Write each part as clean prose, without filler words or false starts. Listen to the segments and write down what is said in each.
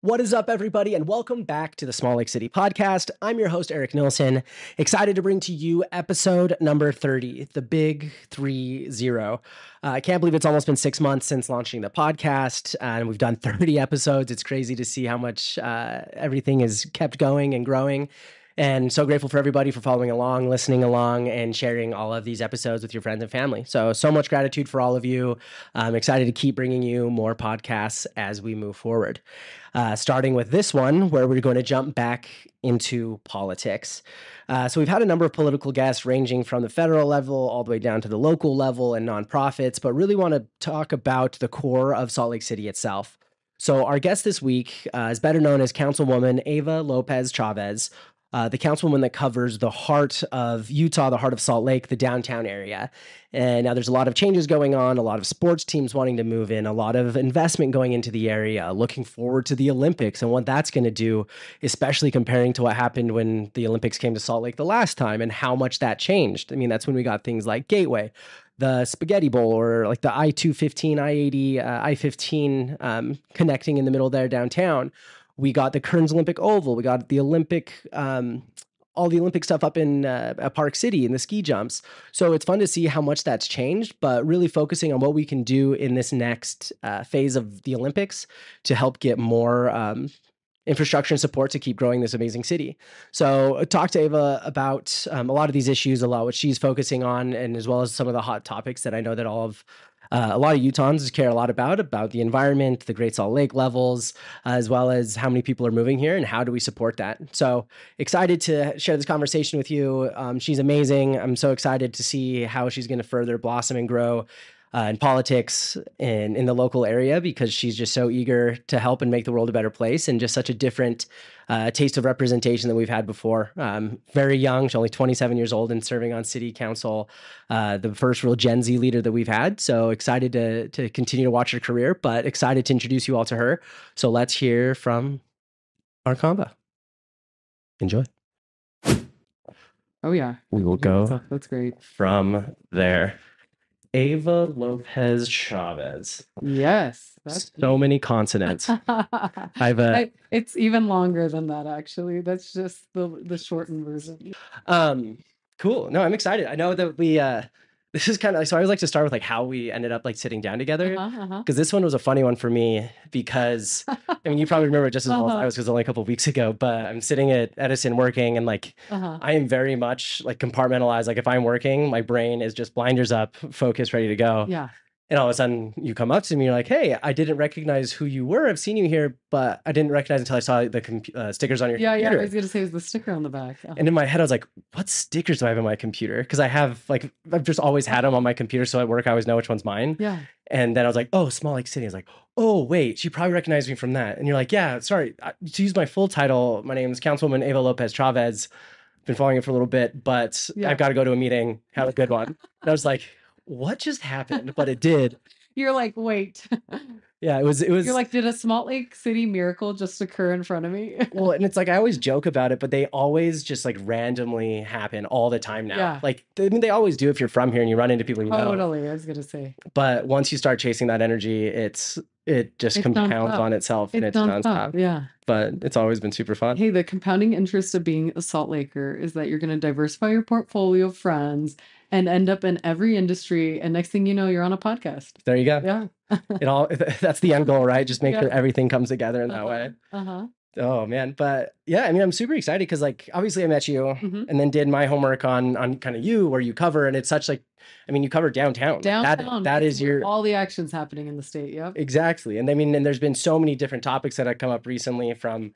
What is up, everybody, and welcome back to the Small Lake City podcast. I'm your host, Eric Nilsson, excited to bring to you episode number 30, the big 30. I can't believe it's almost been 6 months since launching the podcast, and we've done 30 episodes. It's crazy to see how much everything has kept going and growing. And so grateful for everybody for following along, listening along, and sharing all of these episodes with your friends and family. So much gratitude for all of you. I'm excited to keep bringing you more podcasts as we move forward. Starting with this one, where we're going to jump back into politics. So we've had a number of political guests ranging from the federal level all the way down to the local level and nonprofits, but really want to talk about the core of Salt Lake City itself. So our guest this week is better known as Councilwoman Eva Lopez Chavez, the councilwoman that covers the heart of Utah, the heart of Salt Lake, the downtown area. And now there's a lot of changes going on, a lot of sports teams wanting to move in, a lot of investment going into the area, looking forward to the Olympics and what that's going to do, especially comparing to what happened when the Olympics came to Salt Lake the last time and how much that changed. I mean, that's when we got things like Gateway, the Spaghetti Bowl, or like the I-215, I-80, I-15 connecting in the middle there downtown. We got the Kearns Olympic Oval. We got the Olympic, all the Olympic stuff up in Park City and the ski jumps. So it's fun to see how much that's changed, but really focusing on what we can do in this next phase of the Olympics to help get more infrastructure and support to keep growing this amazing city. So talk to Eva about a lot of these issues, a lot what she's focusing on, and as well as some of the hot topics that I know that a lot of Utahns care a lot about the environment, the Great Salt Lake levels, as well as how many people are moving here and how do we support that. So excited to share this conversation with you. She's amazing. I'm so excited to see how she's going to further blossom and grow in politics in the local area, because she's just so eager to help and make the world a better place, and just such a different taste of representation than we've had before. Very young, she's only 27 years old and serving on city council, the first real Gen Z leader that we've had. So excited to continue to watch her career, but excited to introduce you all to her. So let's hear from our combo. Enjoy. Oh yeah. We will go. That's great. From there. Eva Lopez Chavez. Yes. That's so many consonants. It's even longer than that, actually. That's just the shortened version. Cool. No, I'm excited. I know that we this is kind of, so I always like to start with like how we ended up like sitting down together, because this one was a funny one for me, because I mean, you probably remember it just as well as I was, because it was only a couple of weeks ago, but I'm sitting at Edison working, and like I am very much like compartmentalized. Like if I'm working, my brain is just blinders up, focused, ready to go. Yeah. And all of a sudden you come up to me, you're like, hey, I didn't recognize who you were. I've seen you here, but I didn't recognize until I saw the stickers on your computer. Yeah, I was going to say it was the sticker on the back. And in my head, I was like, what stickers do I have on my computer? Because I've just always had them on my computer. So at work, I always know which one's mine. Yeah. And then I was like, oh, Small Lake City. I was like, oh, wait, she probably recognized me from that. And you're like, yeah, sorry, to use my full title, my name is Councilwoman Eva Lopez Chavez. Been following it for a little bit, but I've got to go to a meeting. Have a good one. And I was like, what just happened? But it did. You're like, wait. Yeah, it was. You're like, did a Salt Lake City miracle just occur in front of me? Well, and it's like, I always joke about it, but they always just like randomly happen all the time now. Yeah. Like, I mean, they always do if you're from here and you run into people you know. Totally, I was going to say. But once you start chasing that energy, it just compounds on itself, and it's nonstop. Yeah. But it's always been super fun. Hey, the compounding interest of being a Salt Laker is that you're going to diversify your portfolio of friends and end up in every industry. And next thing you know, you're on a podcast. There you go. Yeah. That's the end goal, right? Just make sure everything comes together in that way. Oh man. But yeah, I mean, I'm super excited because like, obviously I met you and then did my homework on kind of you, where you cover, and it's such like, I mean, you cover downtown. That is all the actions happening in the state. Yep. Exactly. And I mean, and there's been so many different topics that have come up recently, from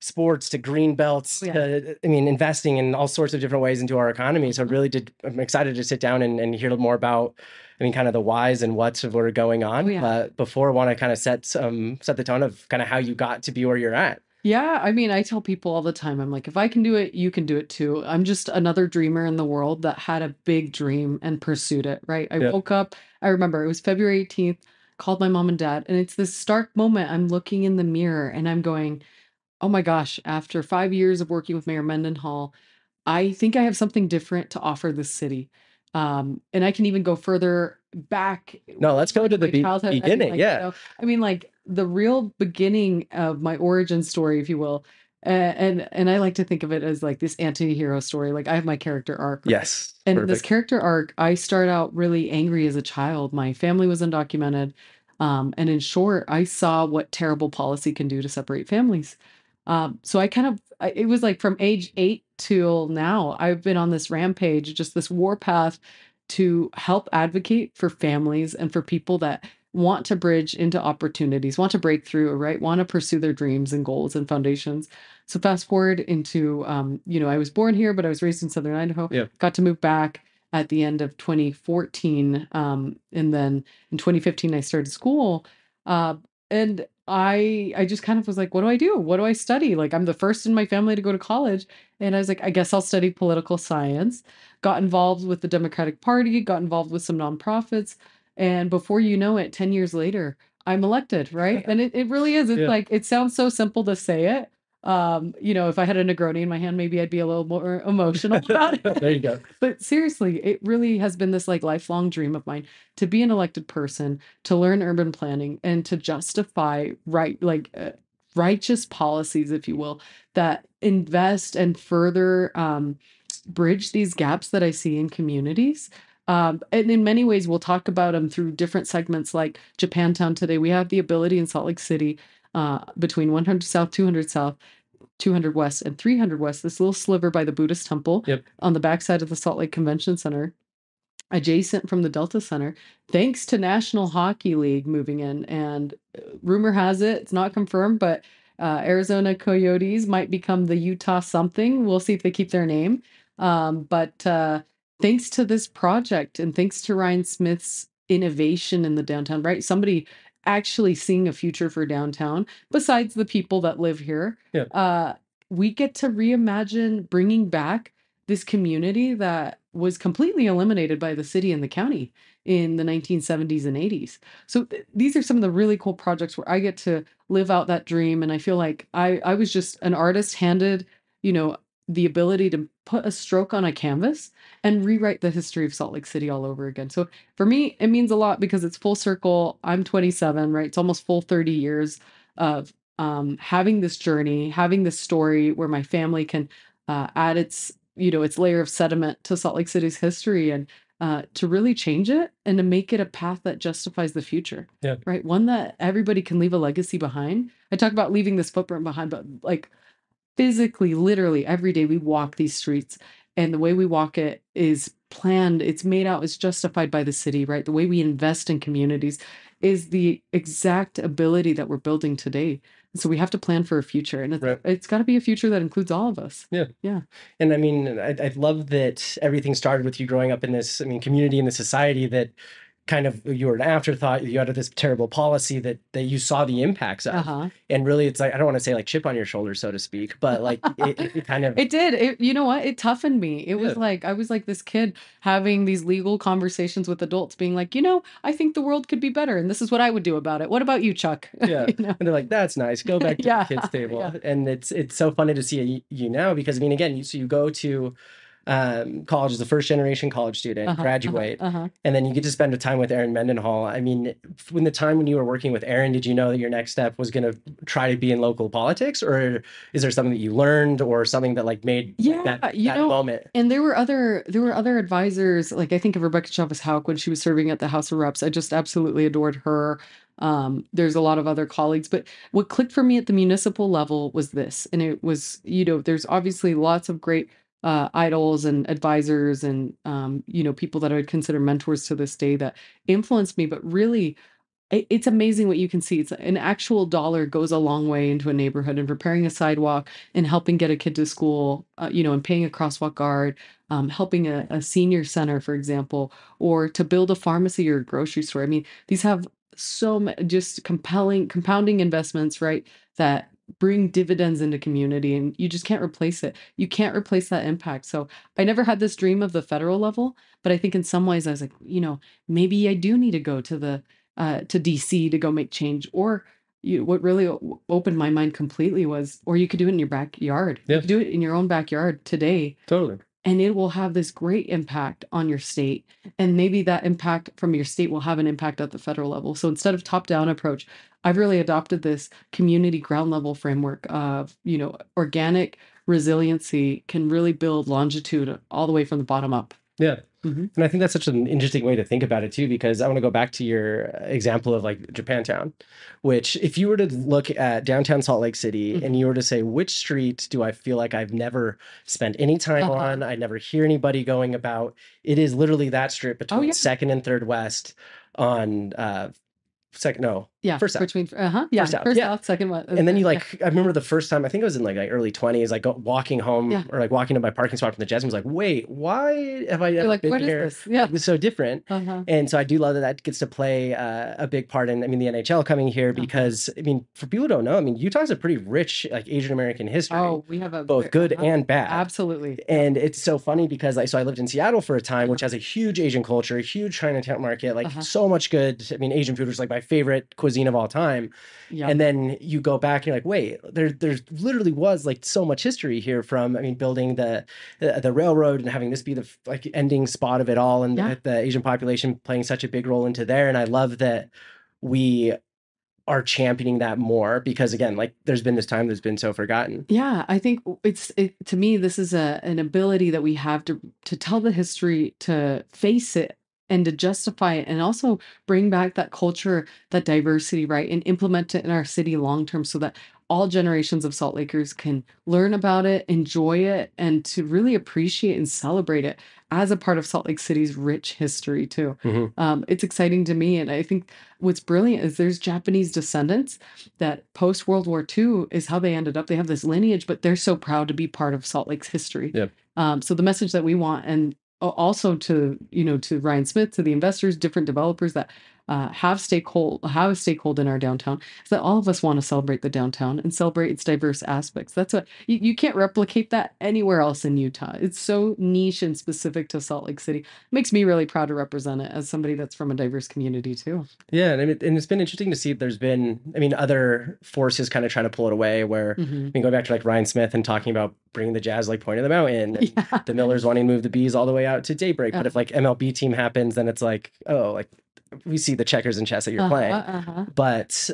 sports to green belts, to, I mean, investing in all sorts of different ways into our economy. So I'm excited to sit down and hear more about, I mean, kind of the whys and whats of what are going on. But before, I want to kind of set the tone of kind of how you got to be where you're at. Yeah, I mean, I tell people all the time, I'm like, if I can do it, you can do it too. I'm just another dreamer in the world that had a big dream and pursued it, right? I woke up, I remember it was February 18th, called my mom and dad, and it's this stark moment. I'm looking in the mirror and I'm going, oh my gosh, after 5 years of working with Mayor Mendenhall, I think I have something different to offer this city. And I can even go further. back No, let's go to the my childhood. I mean, beginning. like, Yeah. I mean, like the real beginning of my origin story, if you will. And I like to think of it as like this anti-hero story. Like I have my character arc, right? Yes. And in this Perfect. character arc, I start out really angry as a child. My family was undocumented. And in short, I saw what terrible policy can do to separate families. So it was like from age 8 till now, I've been on this rampage, just this warpath to help advocate for families and for people that want to bridge into opportunities, want to break through, right? Want to pursue their dreams and goals and foundations. So fast forward into, I was born here, but I was raised in Southern Idaho. Yeah. Got to move back at the end of 2014, and then in 2015 I started school, and I just kind of was like, what do I do? What do I study? Like I'm the first in my family to go to college, and I was like, I guess I'll study political science. Got involved with the Democratic Party, got involved with some nonprofits, and before you know it, 10 years later, I'm elected, right? And it really is. It's Yeah. like it sounds so simple to say it. If I had a Negroni in my hand, maybe I'd be a little more emotional about it. There you go. But seriously, it really has been this like lifelong dream of mine to be an elected person, to learn urban planning, and to justify righteous policies, if you will, that invest and further bridge these gaps that I see in communities. And in many ways, we'll talk about them through different segments like Japantown today. We have the ability in Salt Lake City, between 100 South, 200 South, 200 West, and 300 West, this little sliver by the Buddhist temple on the backside of the Salt Lake Convention Center, adjacent from the Delta Center, thanks to National Hockey League moving in. And rumor has it, it's not confirmed, but Arizona Coyotes might become the Utah something. We'll see if they keep their name. But thanks to this project and thanks to Ryan Smith's innovation in the downtown, right? Somebody actually seeing a future for downtown besides the people that live here. We get to reimagine bringing back this community that was completely eliminated by the city and the county in the 1970s and 80s. So these are some of the really cool projects where I get to live out that dream. And I feel like I was just an artist handed, the ability to put a stroke on a canvas and rewrite the history of Salt Lake City all over again. So for me, it means a lot because it's full circle. I'm 27, right? It's almost full 30 years of having this journey, having this story where my family can add its layer of sediment to Salt Lake City's history, and to really change it and to make it a path that justifies the future. Right. One that everybody can leave a legacy behind. I talk about leaving this footprint behind, but like physically, literally every day we walk these streets, and the way we walk it is planned. It's made out, it's justified by the city, right? The way we invest in communities is the exact ability that we're building today. So we have to plan for a future, and it's got to be a future that includes all of us. Yeah. And I mean, I love that everything started with you growing up in this, community in the society that kind of, you were an afterthought. You had this terrible policy that you saw the impacts of. And really, it's like, I don't want to say like chip on your shoulder, so to speak, but like it kind of... It did. You know what? It toughened me. It was like, I was like this kid having these legal conversations with adults being like, I think the world could be better, and this is what I would do about it. What about you, Chuck? And they're like, that's nice. Go back to the kids' table. And it's so funny to see you now because, again, you go to college as a first generation college student, graduate, and then you get to spend a time with Aaron Mendenhall. I mean, when you were working with Aaron, did you know that your next step was going to try to be in local politics, or is there something that you learned or something that like made that moment? And there were other advisors. Like I think of Rebecca Chavez when she was serving at the House of Reps. I just absolutely adored her. There's a lot of other colleagues, but what clicked for me at the municipal level was this, and it was, there's obviously lots of great idols and advisors and people that I would consider mentors to this day that influenced me, but really it's amazing what you can see. It's an actual dollar goes a long way into a neighborhood, and repairing a sidewalk and helping get a kid to school, and paying a crosswalk guard, helping a senior center, for example, or to build a pharmacy or a grocery store. I mean, these have just compounding investments, right? That bring dividends into community, and you just can't replace it. You can't replace that impact. So I never had this dream of the federal level, but I think in some ways I was like, maybe I do need to go to DC to go make change. Or what really opened my mind completely was, or you could do it in your backyard. You could do it in your own backyard today. Totally. and it will have this great impact on your state. And maybe that impact from your state will have an impact at the federal level. So instead of top-down approach, I've really adopted this community ground level framework of, organic resiliency can really build longitude all the way from the bottom up. Yeah. And I think that's such an interesting way to think about it too, because I want to go back to your example of like Japantown, which if you were to look at downtown Salt Lake City and you were to say, which street do I feel like I've never spent any time on, I never hear anybody going about, it is literally that strip between 2nd and 3rd West on first south. Between First south, second one. And then I remember the first time, I think it was in like early 20s, like walking home or like walking to my parking spot from the Jets, and was like, wait, why have I ever been here? Is this? Yeah. It's so different. And so I do love that gets to play a big part in, the NHL coming here, because for people who don't know, Utah has a pretty rich like Asian American history. Oh, we have both good and bad. Absolutely. And it's so funny because so I lived in Seattle for a time, which has a huge Asian culture, a huge Chinatown market, like so much good. Asian food was like my favorite cuisine of all time. And then you go back and you're like, wait, there's literally was like so much history here from, building the railroad and having this be the like ending spot of it all, and the Asian population playing such a big role into there. And I love that we are championing that more, because again, like there's been this time that's been so forgotten. Yeah, I think to me, this is an ability that we have to tell the history, to face it, and to justify it, and also bring back that culture, that diversity, right? And implement it in our city long term, so that all generations of Salt Lakers can learn about it, enjoy it, and to really appreciate and celebrate it as a part of Salt Lake City's rich history too. It's exciting to me. And I think what's brilliant is there's Japanese descendants that post World War II is how they ended up. They have this lineage, but they're so proud to be part of Salt Lake's history. So the message that we want, and also to Ryan Smith, to the investors, different developers that have a stakehold in our downtown, is that all of us want to celebrate the downtown and celebrate its diverse aspects. That's what you can't replicate that anywhere else in Utah. It's so niche and specific to Salt Lake City. It makes me really proud to represent it as somebody that's from a diverse community too. Yeah, and it's been interesting to see there's been, other forces kind of trying to pull it away, where going back to like Ryan Smith and talking about bringing the Jazz like point of the mountain, and the Millers wanting to move the Bees all the way out to Daybreak. But if like MLB team happens, then it's like, oh, like we see the checkers and chess that you're playing. But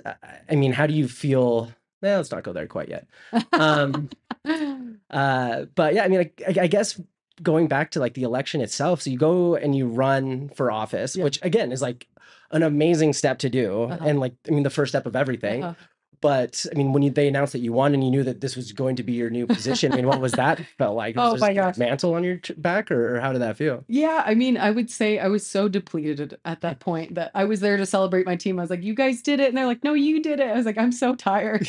how do you feel? Well, let's not go there quite yet. But yeah, I guess going back to like the election itself, so you go and you run for office, which again is like an amazing step to do, and like the first step of everything. But when they announced that you won and you knew that this was going to be your new position, what was that felt like? Was my gosh, mantle on your back, or how did that feel? Yeah, I would say I was so depleted at that point that I was there to celebrate my team. I was like, "You guys did it," and they're like, "No, you did it." I was like, "I'm so tired.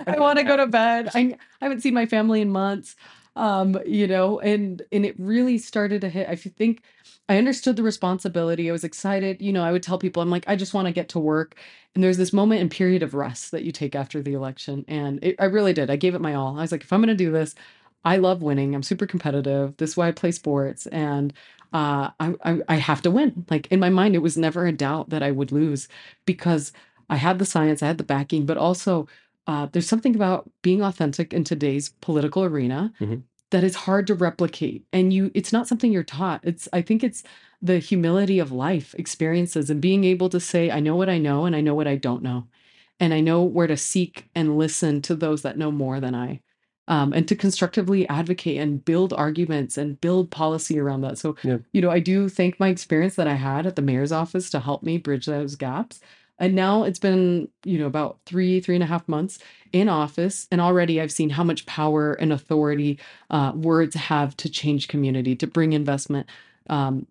I want to go to bed. I haven't seen my family in months." And it really started to hit. I think I understood the responsibility. I was excited. I would tell people, I'm like, I just want to get to work. And there's this moment and period of rest that you take after the election. And I really did. I gave it my all. I was like, if I'm going to do this, I love winning. I'm super competitive. This is why I play sports. And I have to win. Like in my mind, it was never a doubt that I would lose, because I had the science, I had the backing, but also there's something about being authentic in today's political arena that is hard to replicate. And it's not something you're taught. I think it's the humility of life experiences and being able to say, I know what I know and I know what I don't know. And I know where to seek and listen to those that know more than I. And to constructively advocate and build arguments and build policy around that. So, I do thank my experience that I had at the mayor's office to help me bridge those gaps. And now it's been, about 3.5 months in office. And already I've seen how much power and authority words have to change community, to bring investment.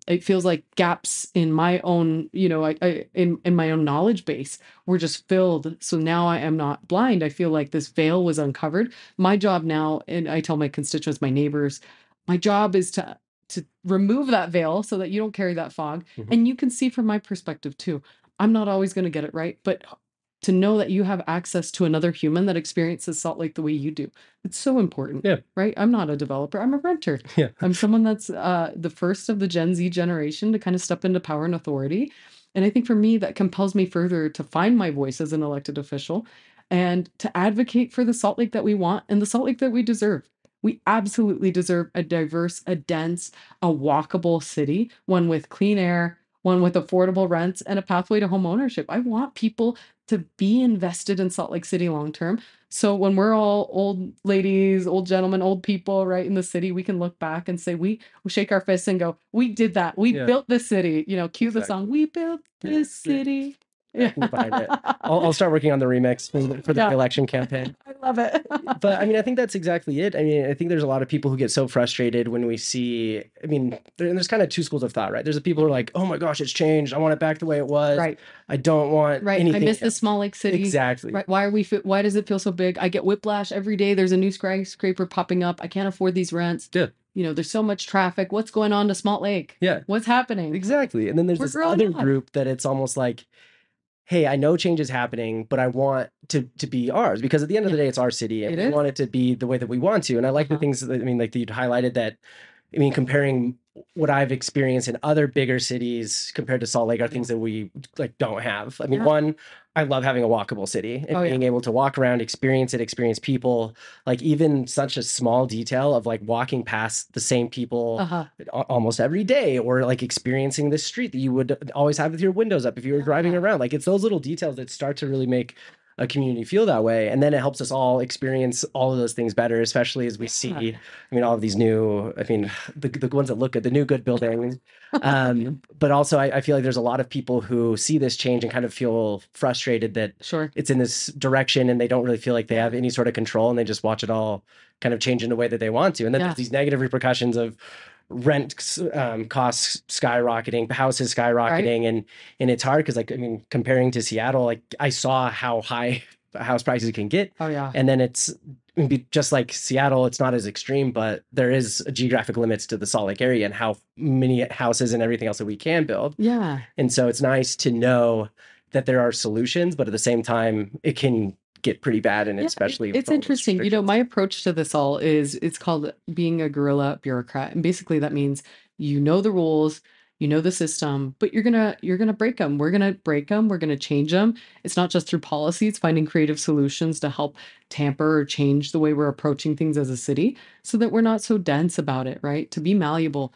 It feels like gaps in my own, in my own knowledge base were just filled. So now I am not blind. I feel like this veil was uncovered. My job now, and I tell my constituents, my neighbors, my job is to remove that veil so that you don't carry that fog. And you can see from my perspective too, I'm not always going to get it right, but to know that you have access to another human that experiences Salt Lake the way you do, it's so important. Right? I'm not a developer. I'm a renter. I'm someone that's the first of the Gen Z generation to kind of step into power and authority. And I think for me, that compels me further to find my voice as an elected official and to advocate for the Salt Lake that we want and the Salt Lake that we deserve. We absolutely deserve a diverse, a dense, a walkable city, one with clean air, one with affordable rents, and a pathway to home ownership. I want people to be invested in Salt Lake City long term. So when we're all old ladies, old gentlemen, old people, right, in the city, we can look back and say, we shake our fists and go, we did that. We built this city. Cue the song, we built this city. I can find it. I'll start working on the remix for the election campaign. I love it. But I mean, I think that's exactly it. I mean, I think there's a lot of people who get so frustrated when we see, I mean, there's kind of two schools of thought, right? There's the people who are like, oh my gosh, it's changed. I want it back the way it was. Right. I don't want anything. I miss the small lake city. Exactly. Right. Why does it feel so big? I get whiplash every day. There's a new skyscraper popping up. I can't afford these rents. Yeah. There's so much traffic. What's going on to Small Lake? Yeah. What's happening? Exactly. And then there's this other group that it's almost like, hey, I know change is happening, but I want to be ours, because at the end of the day, it's our city and we want it to be the way that we want to. And I like the things that, I mean, like that you'd highlighted that, I mean, comparing what I've experienced in other bigger cities compared to Salt Lake are things that we like don't have. I mean, one, I love having a walkable city and being able to walk around, experience people, like even such a small detail of like walking past the same people almost every day, or like experiencing this street that you would always have with your windows up if you were driving around. Like it's those little details that start to really make a community feel that way. And then it helps us all experience all of those things better, especially as we see, I mean, all of these new, I mean, the ones that look good, the new good buildings. But also I feel like there's a lot of people who see this change and kind of feel frustrated that it's in this direction and they don't really feel like they have any sort of control, and they just watch it all kind of change in a way that they want to. And then there's these negative repercussions of rent costs skyrocketing, houses skyrocketing, and it's hard because, like, I mean, comparing to Seattle, like I saw how high house prices can get. And then it's just like Seattle, it's not as extreme, but there is geographic limits to the Salt Lake area and how many houses and everything else that we can build. And so it's nice to know that there are solutions, but at the same time, it can get pretty bad, and especially it's interesting. My approach to this all is, it's called being a guerrilla bureaucrat, and basically that means the rules, the system, but you're gonna break them. We're gonna break them. We're gonna change them. It's not just through policy. It's finding creative solutions to help tamper or change the way we're approaching things as a city, so that we're not so dense about it. Right? To be malleable.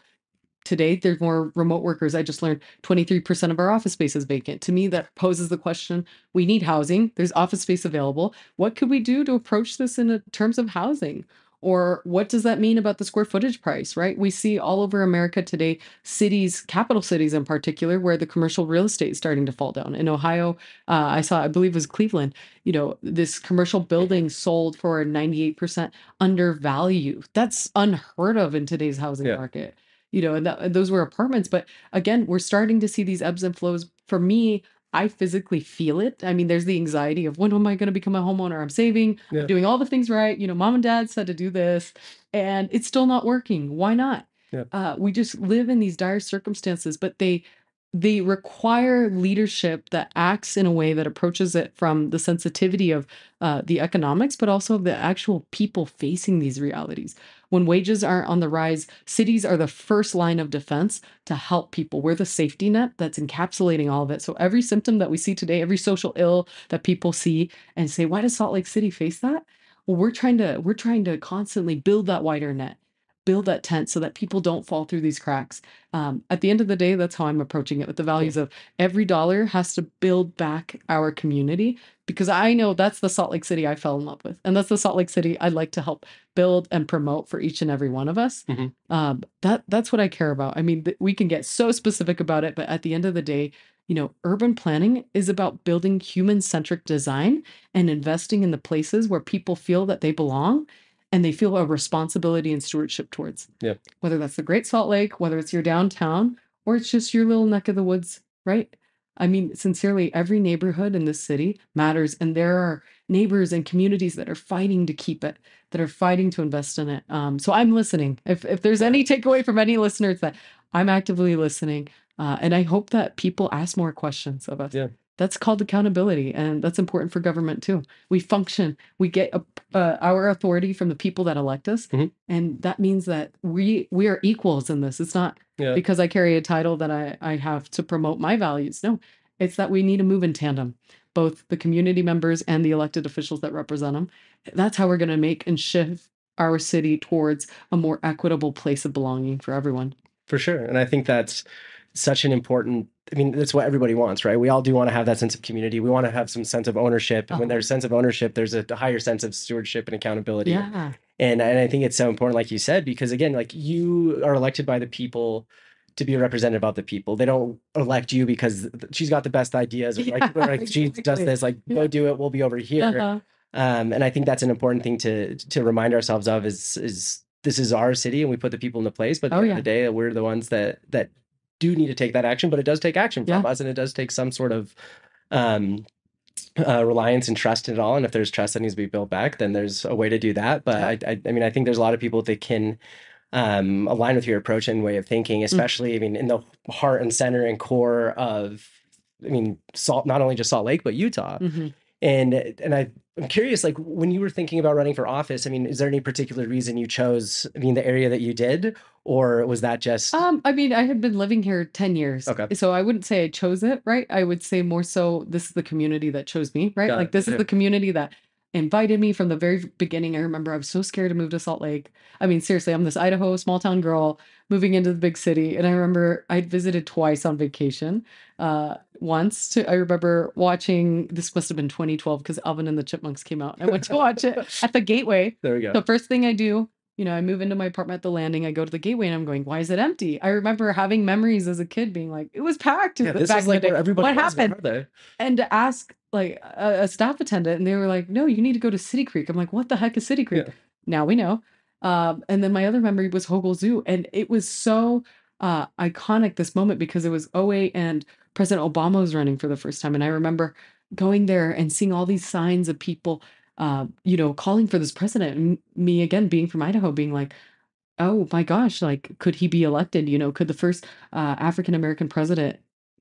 Today, there's more remote workers. I just learned 23% of our office space is vacant. To me, that poses the question, we need housing. There's office space available. What could we do to approach this in terms of housing? Or what does that mean about the square footage price, right? We see all over America today, cities, capital cities in particular, where the commercial real estate is starting to fall down. In Ohio, I believe it was Cleveland, this commercial building sold for 98% under value. That's unheard of in today's housing market. And those were apartments. But again, we're starting to see these ebbs and flows. For me, I physically feel it. I mean, there's the anxiety of, when am I going to become a homeowner? I'm saving, I'm doing all the things right. Mom and dad said to do this, and it's still not working. Why not? We just live in these dire circumstances, but they require leadership that acts in a way that approaches it from the sensitivity of the economics, but also the actual people facing these realities. When wages aren't on the rise, cities are the first line of defense to help people. We're the safety net that's encapsulating all of it. So every symptom that we see today, every social ill that people see and say, why does Salt Lake City face that? Well, we're trying to constantly build that wider net, build that tent so that people don't fall through these cracks. At the end of the day, that's how I'm approaching it, with the values of every dollar has to build back our community, because I know that's the Salt Lake City I fell in love with. And that's the Salt Lake City I'd like to help build and promote for each and every one of us. That's what I care about. I mean, we can get so specific about it, but at the end of the day, urban planning is about building human-centric design and investing in the places where people feel that they belong and they feel a responsibility and stewardship towards. Whether that's the Great Salt Lake, whether it's your downtown, or it's just your little neck of the woods, right? I mean, sincerely, every neighborhood in this city matters, and there are neighbors and communities that are fighting to keep it, that are fighting to invest in it. So I'm listening. If there's any takeaway from any listeners, that I'm actively listening, and I hope that people ask more questions of us. That's called accountability, and that's important for government too. We function, we get our authority from the people that elect us, and that means that we are equals in this. It's not because I carry a title that I have to promote my values. No, it's that we need to move in tandem, both the community members and the elected officials that represent them. That's how we're going to make and shift our city towards a more equitable place of belonging for everyone. For sure. And I think that's such an important, I mean, that's what everybody wants, right? We all do want to have that sense of community. We want to have some sense of ownership. And when there's sense of ownership, there's a higher sense of stewardship and accountability. Yeah. And I think it's so important, like you said, because again, like you are elected by the people to be a representative of the people. They don't elect you because she's got the best ideas, or like she does this, like go do it, we'll be over here. And I think that's an important thing to remind ourselves of is this is our city and we put the people in the place, but at the end of the day, we're the ones that do need to take that action, but it does take action from us, and it does take some sort of reliance and trust in it all. And if there's trust that needs to be built back, then there's a way to do that. But I mean, I think there's a lot of people that can align with your approach and way of thinking, especially, I mean, in the heart and center and core of, I mean, not only just Salt Lake, but Utah. And I'm curious, like when you were thinking about running for office, I mean, is there any particular reason you chose, I mean, the area that you did, or was that just? I mean, I had been living here 10 years. Okay. So I wouldn't say I chose it, right? I would say more so this is the community that chose me, right? Like this is the community that invited me from the very beginning. I remember I was so scared to move to Salt Lake. I mean, seriously, I'm this Idaho small town girl moving into the big city. And I remember I'd visited twice on vacation. I remember watching, this must have been 2012 because Alvin and the Chipmunks came out. I went to watch it at the Gateway. There we go. The first thing I do, I move into my apartment at the Landing. I go to the Gateway and I'm going, why is it empty? I remember having memories as a kid being like, it was packed. Yeah, this is like where everybody what happened? And to ask like a staff attendant, and they were like, no, you need to go to City Creek. I'm like, what the heck is City Creek? Now we know. And then my other memory was Hogle Zoo. And it was so iconic, this moment, because it was '08 and President Obama was running for the first time. And I remember going there and seeing all these signs of people calling for this president, and me again being from Idaho being like, oh my gosh, like, could he be elected? Could the first African-American president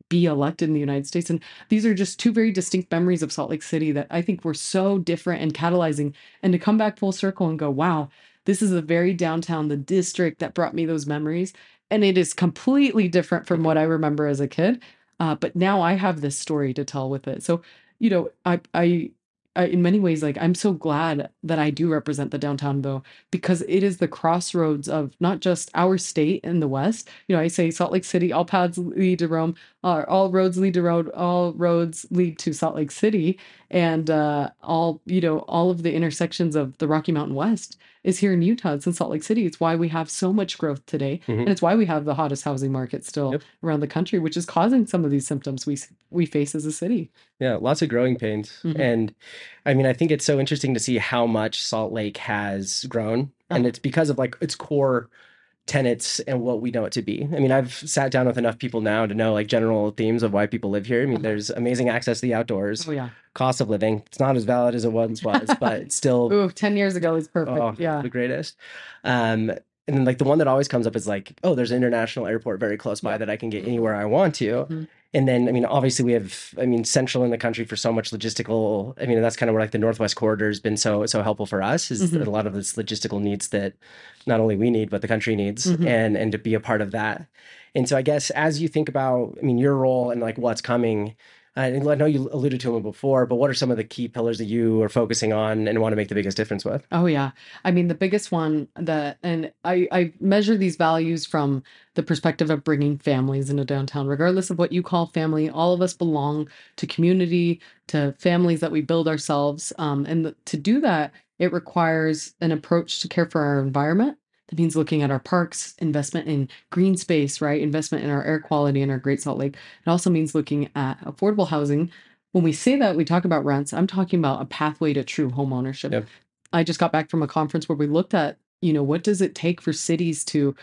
be elected in the United States? And these are just two very distinct memories of Salt Lake City that I think were so different and catalyzing. And to come back full circle and go, wow, this is the very downtown, the district that brought me those memories. And it is completely different from what I remember as a kid. But now I have this story to tell with it. So, I in many ways, like, I'm so glad that I do represent the downtown, though, because it is the crossroads of not just our state in the West. I say Salt Lake City, all paths lead to Rome, all roads lead to Rome, all roads lead to Salt Lake City. And all of the intersections of the Rocky Mountain West is here in Utah. It's in Salt Lake City. It's why we have so much growth today. And it's why we have the hottest housing market still around the country, which is causing some of these symptoms we face as a city. Yeah, lots of growing pains. And I mean, I think it's so interesting to see how much Salt Lake has grown. And it's because of like its core tenets and what we know it to be. I mean, I've sat down with enough people now to know like general themes of why people live here. I mean, there's amazing access to the outdoors. Cost of living. It's not as valid as it once was, but it's still. Ooh, 10 years ago is perfect. The greatest. And then like the one that always comes up is like, oh, there's an international airport very close by that I can get anywhere I want to. And then, I mean, obviously we have, I mean, central in the country for so much logistical, I mean, that's kind of where like the Northwest corridor has been so helpful for us, is a lot of this logistical needs that not only we need, but the country needs, and to be a part of that. And so I guess as you think about, I mean, your role and like what's coming, and I know you alluded to them before, but what are some of the key pillars that you are focusing on and want to make the biggest difference with? Oh, yeah. I mean, the biggest one and I measure these values from the perspective of bringing families into downtown. Regardless of what you call family, all of us belong to community, to families that we build ourselves. And to do that, it requires an approach to care for our environment. That means looking at our parks, investment in green space, right? Investment in our air quality in our Great Salt Lake. It also means looking at affordable housing. When we say that, we talk about rents. I'm talking about a pathway to true home ownership. Yep. I just got back from a conference where we looked at, what does it take for cities to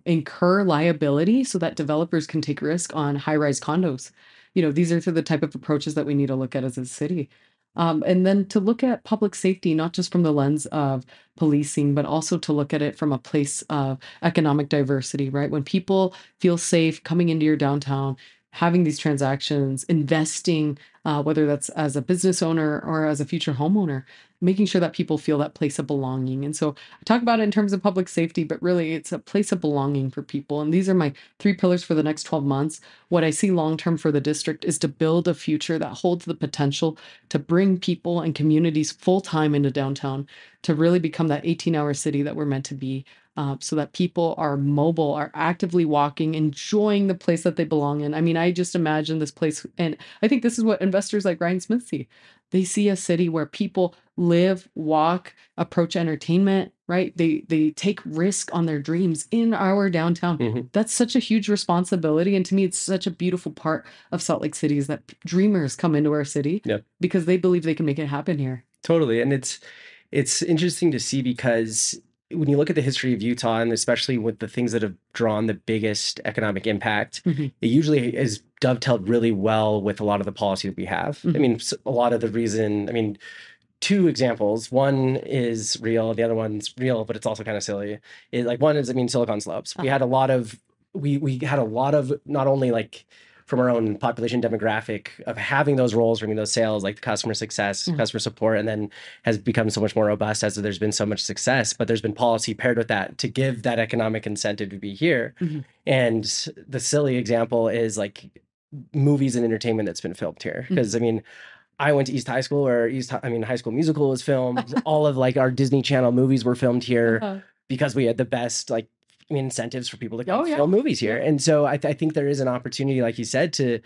incur liability so that developers can take risk on high-rise condos. These are the type of approaches that we need to look at as a city. And then to look at public safety, not just from the lens of policing, but also to look at it from a place of economic diversity, right? When people feel safe coming into your downtown, having these transactions, investing, whether that's as a business owner or as a future homeowner, making sure that people feel that place of belonging. And so I talk about it in terms of public safety, but really it's a place of belonging for people. And these are my 3 pillars for the next 12 months. What I see long term for the district is to build a future that holds the potential to bring people and communities full time into downtown, to really become that 18-hour city that we're meant to be. So that people are mobile, are actively walking, enjoying the place that they belong in. I mean, I just imagine this place, and I think this is what investors like Ryan Smith see. They see a city where people live, walk, approach entertainment, right? They take risk on their dreams in our downtown. Mhm. That's such a huge responsibility. And to me, it's such a beautiful part of Salt Lake City is that dreamers come into our city Yeah. because they believe they can make it happen here. Totally. And it's interesting to see because when you look at the history of Utah, and especially with the things that have drawn the biggest economic impact, Mhm. it usually is dovetailed really well with a lot of the policy that we have. I Mhm. mean, a lot of the reason, I mean, two examples. One is real, the other one's real, but it's also kind of silly. Like one is, I mean, Silicon Slopes. We had a lot of we had a lot of not only like from our own population demographic of having those roles, bringing those sales, like the customer success, Yeah. customer support, and then has become so much more robust as there's been so much success. But there's been policy paired with that to give that economic incentive to be here. Mhm. And the silly example is like movies and entertainment that's been filmed here. Because I mean, I went to East High School, or High School Musical was filmed. All of like our Disney Channel movies were filmed here Uh-huh. because we had the best incentives for people to Oh, yeah. film movies here. Yeah. And so I think there is an opportunity, like you said,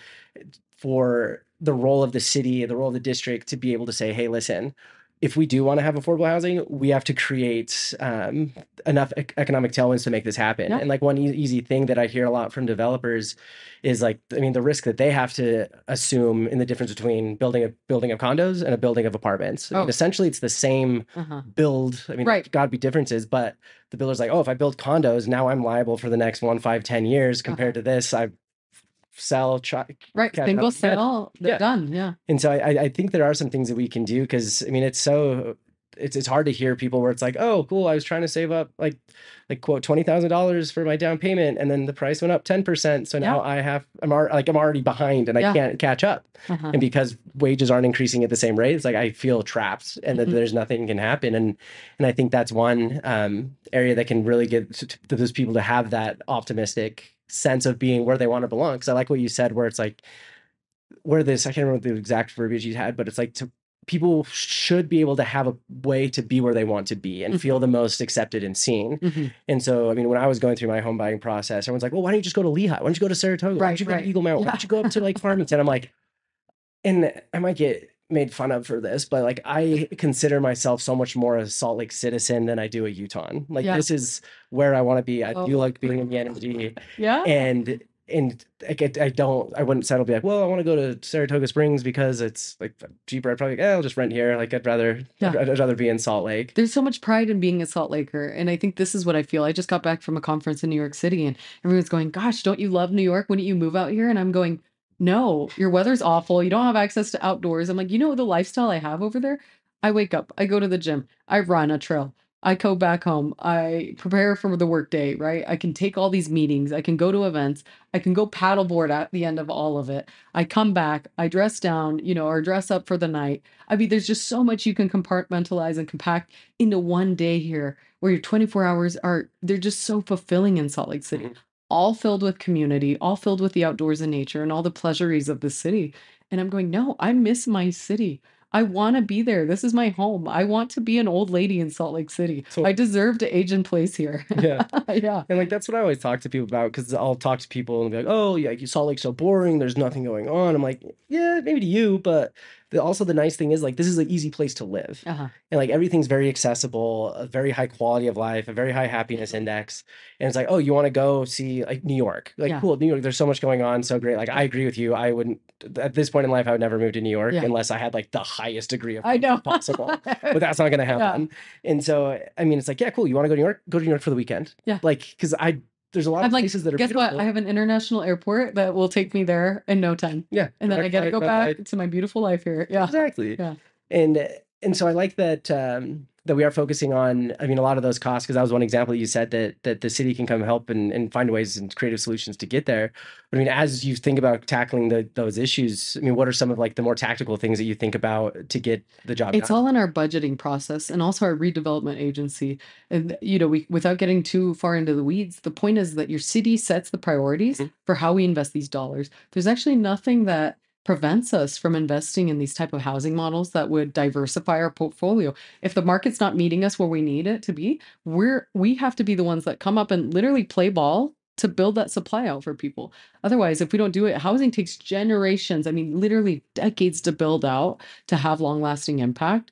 for the role of the city, the role of the district to be able to say, hey, listen, if we do want to have affordable housing, we have to create enough economic tailwinds to make this happen. Yeah. And like one easy thing that I hear a lot from developers is like, I mean, the risk that they have to assume in the difference between building a building of condos and a building of apartments. I mean, essentially, it's the same build. I mean, Right. got to be differences, but the builder's like, oh, if I build condos, now I'm liable for the next 1, 5, 10 years. Compared to this, I sell, right, cash single out. sale, they're Yeah. done. Yeah. And so I think there are some things that we can do because I mean it's hard to hear people where it's like, oh, cool, I was trying to save up like quote $20,000 for my down payment, and then the price went up 10%. So now I'm already behind and I can't catch up. And because wages aren't increasing at the same rate, it's like I feel trapped and that there's nothing can happen. And I think that's one area that can really get to those people to have that optimistic sense of being where they want to belong. Because I like what you said, where it's like I can't remember the exact verbiage you had, but it's like people should be able to have a way to be where they want to be and feel the most accepted and seen. And so, I mean, when I was going through my home buying process, everyone's like, well, why don't you just go to Lehigh? Why don't you go to Saratoga? Why don't you go to Eagle Mountain? Why don't you go up to like Farmington? I'm like, and I might get made fun of for this, but like I consider myself so much more a Salt Lake citizen than I do a Utahn. Like this is where I want to be. I do like being in the energy. Yeah. And I wouldn't settle be like, well, I want to go to Saratoga Springs because it's like cheaper. I'd probably I'll just rent here. Like I'd rather be in Salt Lake. There's so much pride in being a Salt Laker. And I think this is what I feel. I just got back from a conference in New York City and everyone's going, gosh, don't you love New York? Wouldn't you move out here? And I'm going, no, your weather's awful. You don't have access to outdoors. I'm like, you know the lifestyle I have over there? I wake up, I go to the gym, I run a trail. I go back home. I prepare for the workday, right? I can take all these meetings. I can go to events. I can go paddleboard at the end of all of it. I come back. I dress down, or dress up for the night. I mean, there's just so much you can compartmentalize and compact into one day here where your 24 hours they're just so fulfilling in Salt Lake City. All filled with community, all filled with the outdoors and nature and all the pleasures of the city. And I'm going, no, I miss my city. I want to be there. This is my home. I want to be an old lady in Salt Lake City. I deserve to age in place here. Yeah. Yeah. And like, that's what I always talk to people about, because I'll talk to people and be like, oh, yeah, Salt Lake's so boring. There's nothing going on. I'm like, yeah, maybe to you, but also the nice thing is like, this is an easy place to live. And like, everything's very accessible, a very high quality of life, a very high happiness index. And it's like, oh, you want to go see like New York? Like, cool, New York, there's so much going on. So great. Like, I agree with you. I wouldn't, at this point in life, I would never move to New York unless I had like the highest degree of possible, but that's not going to happen. And so, I mean, it's like, yeah, cool. You want to go to New York? Go to New York for the weekend. Yeah. Like, because there's a lot of places that are guess beautiful. what? I have an international airport that will take me there in no time. Yeah. And then I get to go back to my beautiful life here. Yeah. Exactly. Yeah. And so I like that that we are focusing on, I mean, a lot of those costs, because that was one example that you said that the city can come help and find ways and creative solutions to get there. But I mean, as you think about tackling those issues, I mean, what are some of like the more tactical things that you think about to get the job It's done? all in our budgeting process and also our redevelopment agency. And we, without getting too far into the weeds, the point is that your city sets the priorities Mhm. for how we invest these dollars. There's actually nothing that prevents us from investing in these type of housing models that would diversify our portfolio. If the market's not meeting us where we need it to be, we have to be the ones that come up and literally play ball to build that supply out for people. Otherwise, if we don't do it, housing takes generations, I mean, literally decades to build out to have long lasting impact.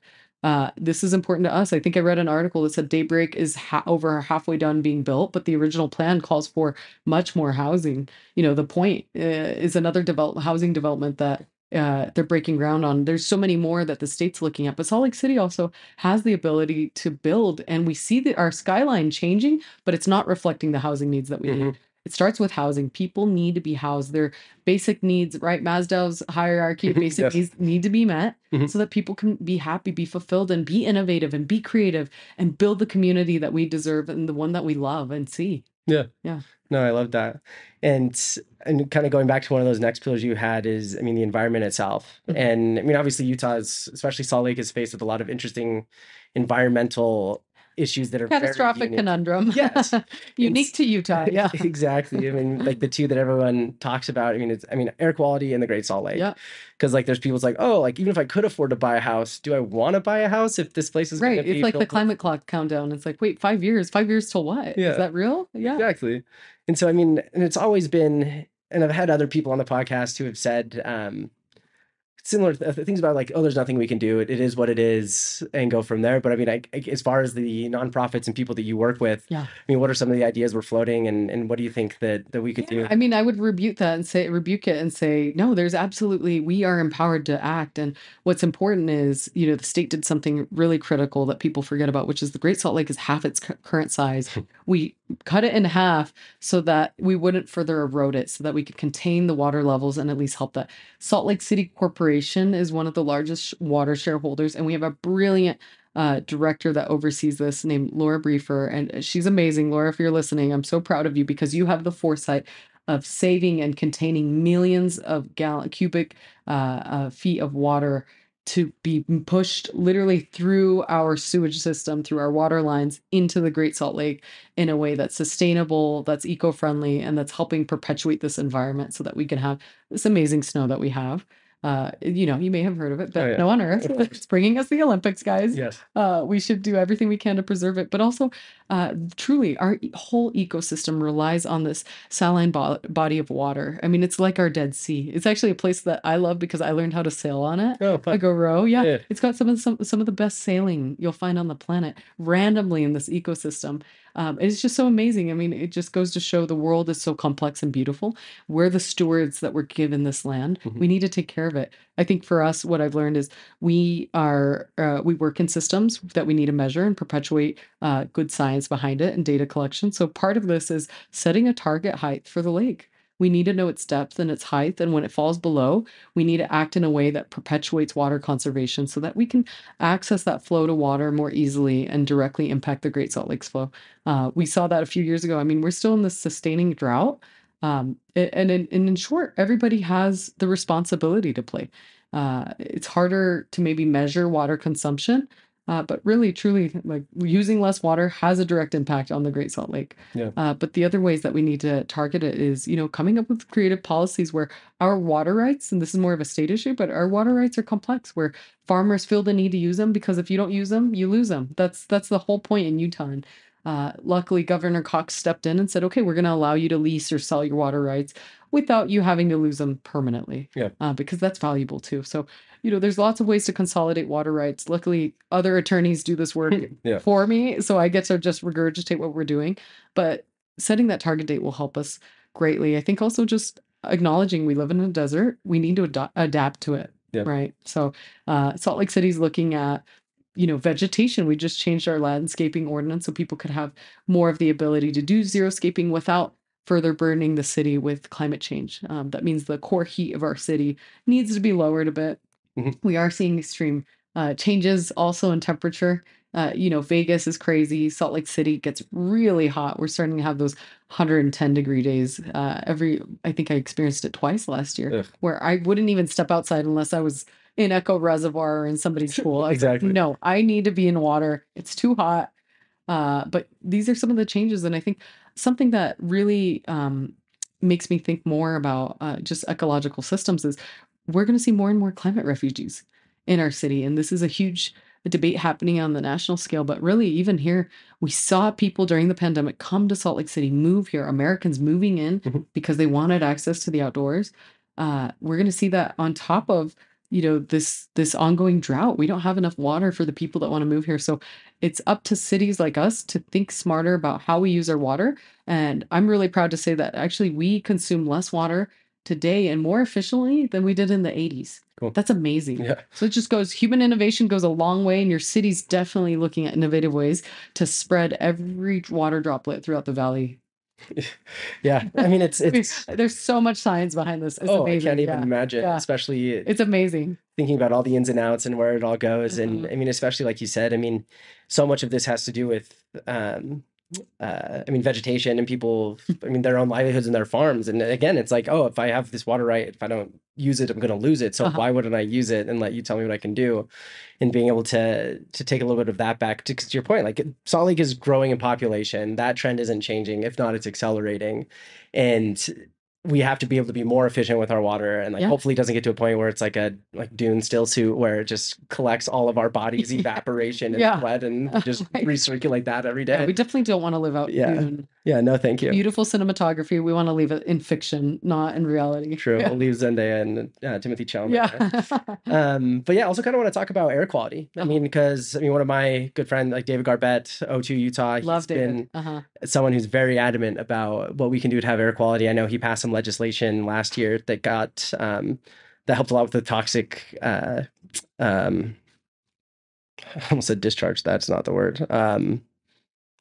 This is important to us. I think I read an article that said Daybreak is over halfway done being built, but the original plan calls for much more housing. The point is another housing development that they're breaking ground on. There's so many more that the state's looking at, but Salt Lake City also has the ability to build, and we see that our skyline changing, but it's not reflecting the housing needs that we Mhm. need. It starts with housing. People need to be housed. Their basic needs, right? Maslow's hierarchy of basic Yes. needs need to be met Mhm. so that people can be happy, be fulfilled, and be innovative and be creative and build the community that we deserve and the one that we love and see. Yeah. Yeah. No, I love that. And and kind of going back to one of those next pillars you had is, I mean, the environment itself. Mhm. And I mean, obviously Utah is, especially Salt Lake, is faced with a lot of interesting environmental issues that are very Catastrophic unique. conundrum. Yes. And Unique to Utah. Yeah. exactly. I mean, like the two that everyone talks about. I mean, air quality and the Great Salt Lake. Yeah. Because like there's people's like, oh, like even if I could afford to buy a house, do I want to buy a house if this place is going Right. to It's be like the filled with climate clock countdown. It's like, wait, 5 years? 5 years till what? Is yeah. that real? Yeah. Exactly. And so, I mean, and it's always been, and I've had other people on the podcast who have said similar things about like, oh, there's nothing we can do. It is what it is, and go from there. But I mean, as far as the nonprofits and people that you work with, Yeah. I mean, what are some of the ideas we're floating, and what do you think that we could do? I mean, I would rebuke it and say, no, there's absolutely, we are empowered to act. And what's important is, the state did something really critical that people forget about, which is the Great Salt Lake is half its current size. We cut it in half so that we wouldn't further erode it, so that we could contain the water levels and at least help that. Salt Lake City Corporation is one of the largest water shareholders, and we have a brilliant director that oversees this named Laura Briefer. And she's amazing. Laura, if you're listening, I'm so proud of you because you have the foresight of saving and containing millions of cubic feet of water to be pushed literally through our sewage system, through our water lines into the Great Salt Lake in a way that's sustainable, that's eco-friendly, and that's helping perpetuate this environment so that we can have this amazing snow that we have. You may have heard of it, Oh but yeah. Snow on Earth. It's bringing us the Olympics, guys. Yes. We should do everything we can to preserve it. But also, truly, our whole ecosystem relies on this saline body of water. I mean, it's like our Dead Sea. It's actually a place that I love because I learned how to sail on it. Oh, fun. I go row. Yeah. Yeah. It's got some of the best sailing you'll find on the planet randomly in this ecosystem. It's just so amazing. I mean, it just goes to show the world is so complex and beautiful. We're the stewards that were given this land. Mhm. We need to take care of it. I think for us, what I've learned is we work in systems that we need to measure and perpetuate good science behind it and data collection. So part of this is setting a target height for the lake. We need to know its depth and its height. And when it falls below, we need to act in a way that perpetuates water conservation so that we can access that flow to water more easily and directly impact the Great Salt Lake's flow. We saw that a few years ago. I mean, we're still in this sustaining drought. In short, everybody has the responsibility to play. It's harder to maybe measure water consumption, but really, truly, like using less water has a direct impact on the Great Salt Lake. Yeah. But the other ways that we need to target it is, coming up with creative policies where our water rights, and this is more of a state issue, but our water rights are complex, where farmers feel the need to use them because if you don't use them, you lose them. That's the whole point in Utah. And, luckily, Governor Cox stepped in and said, okay, we're going to allow you to lease or sell your water rights without you having to lose them permanently. Yeah. Because that's valuable too. So, there's lots of ways to consolidate water rights. Luckily, other attorneys do this work Yeah. for me, so I get to just regurgitate what we're doing. But setting that target date will help us greatly. I think also just acknowledging we live in a desert, we need to adapt to it, Yeah. right? So Salt Lake City's looking at vegetation. We just changed our landscaping ordinance so people could have more of the ability to do xeriscaping without further burdening the city with climate change. That means the core heat of our city needs to be lowered a bit. Mhm. We are seeing extreme changes also in temperature. Vegas is crazy. Salt Lake City gets really hot. We're starting to have those 110-degree days. I think I experienced it twice last year, Ugh. where I wouldn't even step outside unless I was in Echo Reservoir or in somebody's pool. I was like, Exactly. no, I need to be in water. It's too hot. But these are some of the changes. And I think something that really makes me think more about just ecological systems is we're going to see more and more climate refugees in our city. And this is a huge debate happening on the national scale. But really, even here, we saw people during the pandemic come to Salt Lake City, move here, Americans moving in because they wanted access to the outdoors. We're going to see that on top of this ongoing drought. We don't have enough water for the people that want to move here. So it's up to cities like us to think smarter about how we use our water. And I'm really proud to say that actually we consume less water today and more efficiently than we did in the 80s. Cool. That's amazing. Yeah. So it just goes, human innovation goes a long way, and your city's definitely looking at innovative ways to spread every water droplet throughout the valley. Yeah. I mean, it's there's so much science behind this. It's I amazing. can't even imagine, especially it's amazing thinking about all the ins and outs and where it all goes. And I mean, especially like you said, I mean, so much of this has to do with vegetation and people, their own livelihoods and their farms. And again, it's like, oh, if I have this water right, if I don't use it, I'm going to lose it. So why wouldn't I use it and let you tell me what I can do? And being able to take a little bit of that back to your point, like Salt Lake is growing in population. That trend isn't changing. If not, it's accelerating. And we have to be able to be more efficient with our water, and hopefully it doesn't get to a point where it's like a Dune still suit where it just collects all of our body's evaporation and sweat and just recirculate that every day. We definitely don't want to live out Dune. Yeah, no, thank you. Beautiful cinematography. We want to leave it in fiction, not in reality. True. We'll leave Zendaya and Timothy Chalamet. But yeah, also kind of want to talk about air quality. Because one of my good friends, like David Garbett, O2 Utah, he's been someone who's very adamant about what we can do to have air quality. I know he passed some legislation last year that got that helped a lot with the toxic I almost said discharge. That's not the word.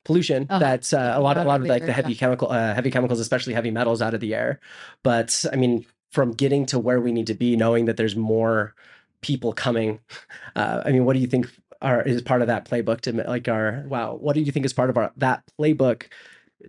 Pollution. That's a lot of like the heavy chemicals, especially heavy metals, out of the air. But from getting to where we need to be, knowing that there's more people coming, what do you think is part of that playbook to what do you think is part of that playbook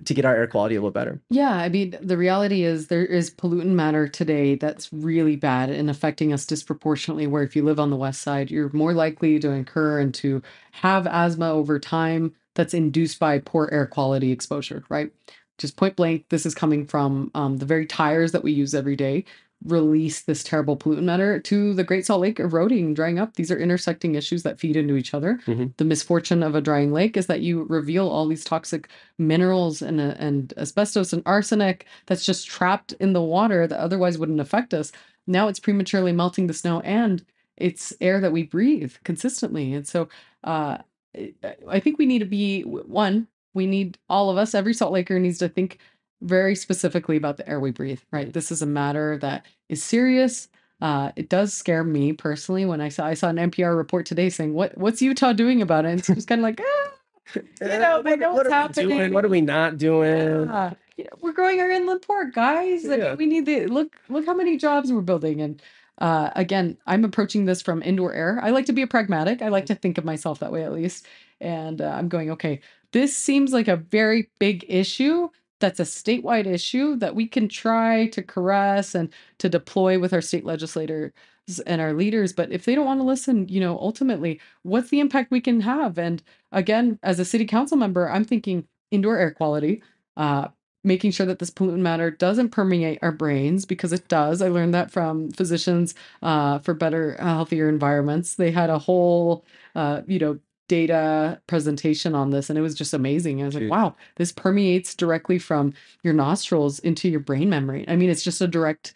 to get our air quality a little better? Yeah, the reality is there is pollutant matter today that's really bad and affecting us disproportionately, where if you live on the west side, you're more likely to incur and to have asthma over time that's induced by poor air quality exposure, right? Just point blank, this is coming from the very tires that we use every day release this terrible pollutant matter to the Great Salt Lake, eroding, drying up. These are intersecting issues that feed into each other. The misfortune of a drying lake is that you reveal all these toxic minerals and asbestos and arsenic that's just trapped in the water that otherwise wouldn't affect us. Now it's prematurely melting the snow, and it's air that we breathe consistently. And so I think we need to be, we need all of us, every Salt Laker needs to think very specifically about the air we breathe, right? This is a matter that is serious. It does scare me personally when I saw an NPR report today saying, what's Utah doing about it? And it's just kind of like, what's happening? What are we not doing? We're growing our inland port, guys. We need look how many jobs we're building. And again, I'm approaching this from indoor air. I like to be pragmatic. I like to think of myself that way, at least. And I'm going, okay, this seems like a very big issue. That's a statewide issue that we can try to caress and to deploy with our state legislators and our leaders. But if they don't want to listen, ultimately, what's the impact we can have? And again, as a city council member, I'm thinking indoor air quality, making sure that this pollutant matter doesn't permeate our brains, because it does. I learned that from physicians for better, healthier environments. They had a whole, data presentation on this, and it was just amazing. I was like, wow, this permeates directly from your nostrils into your brain memory. It's just a direct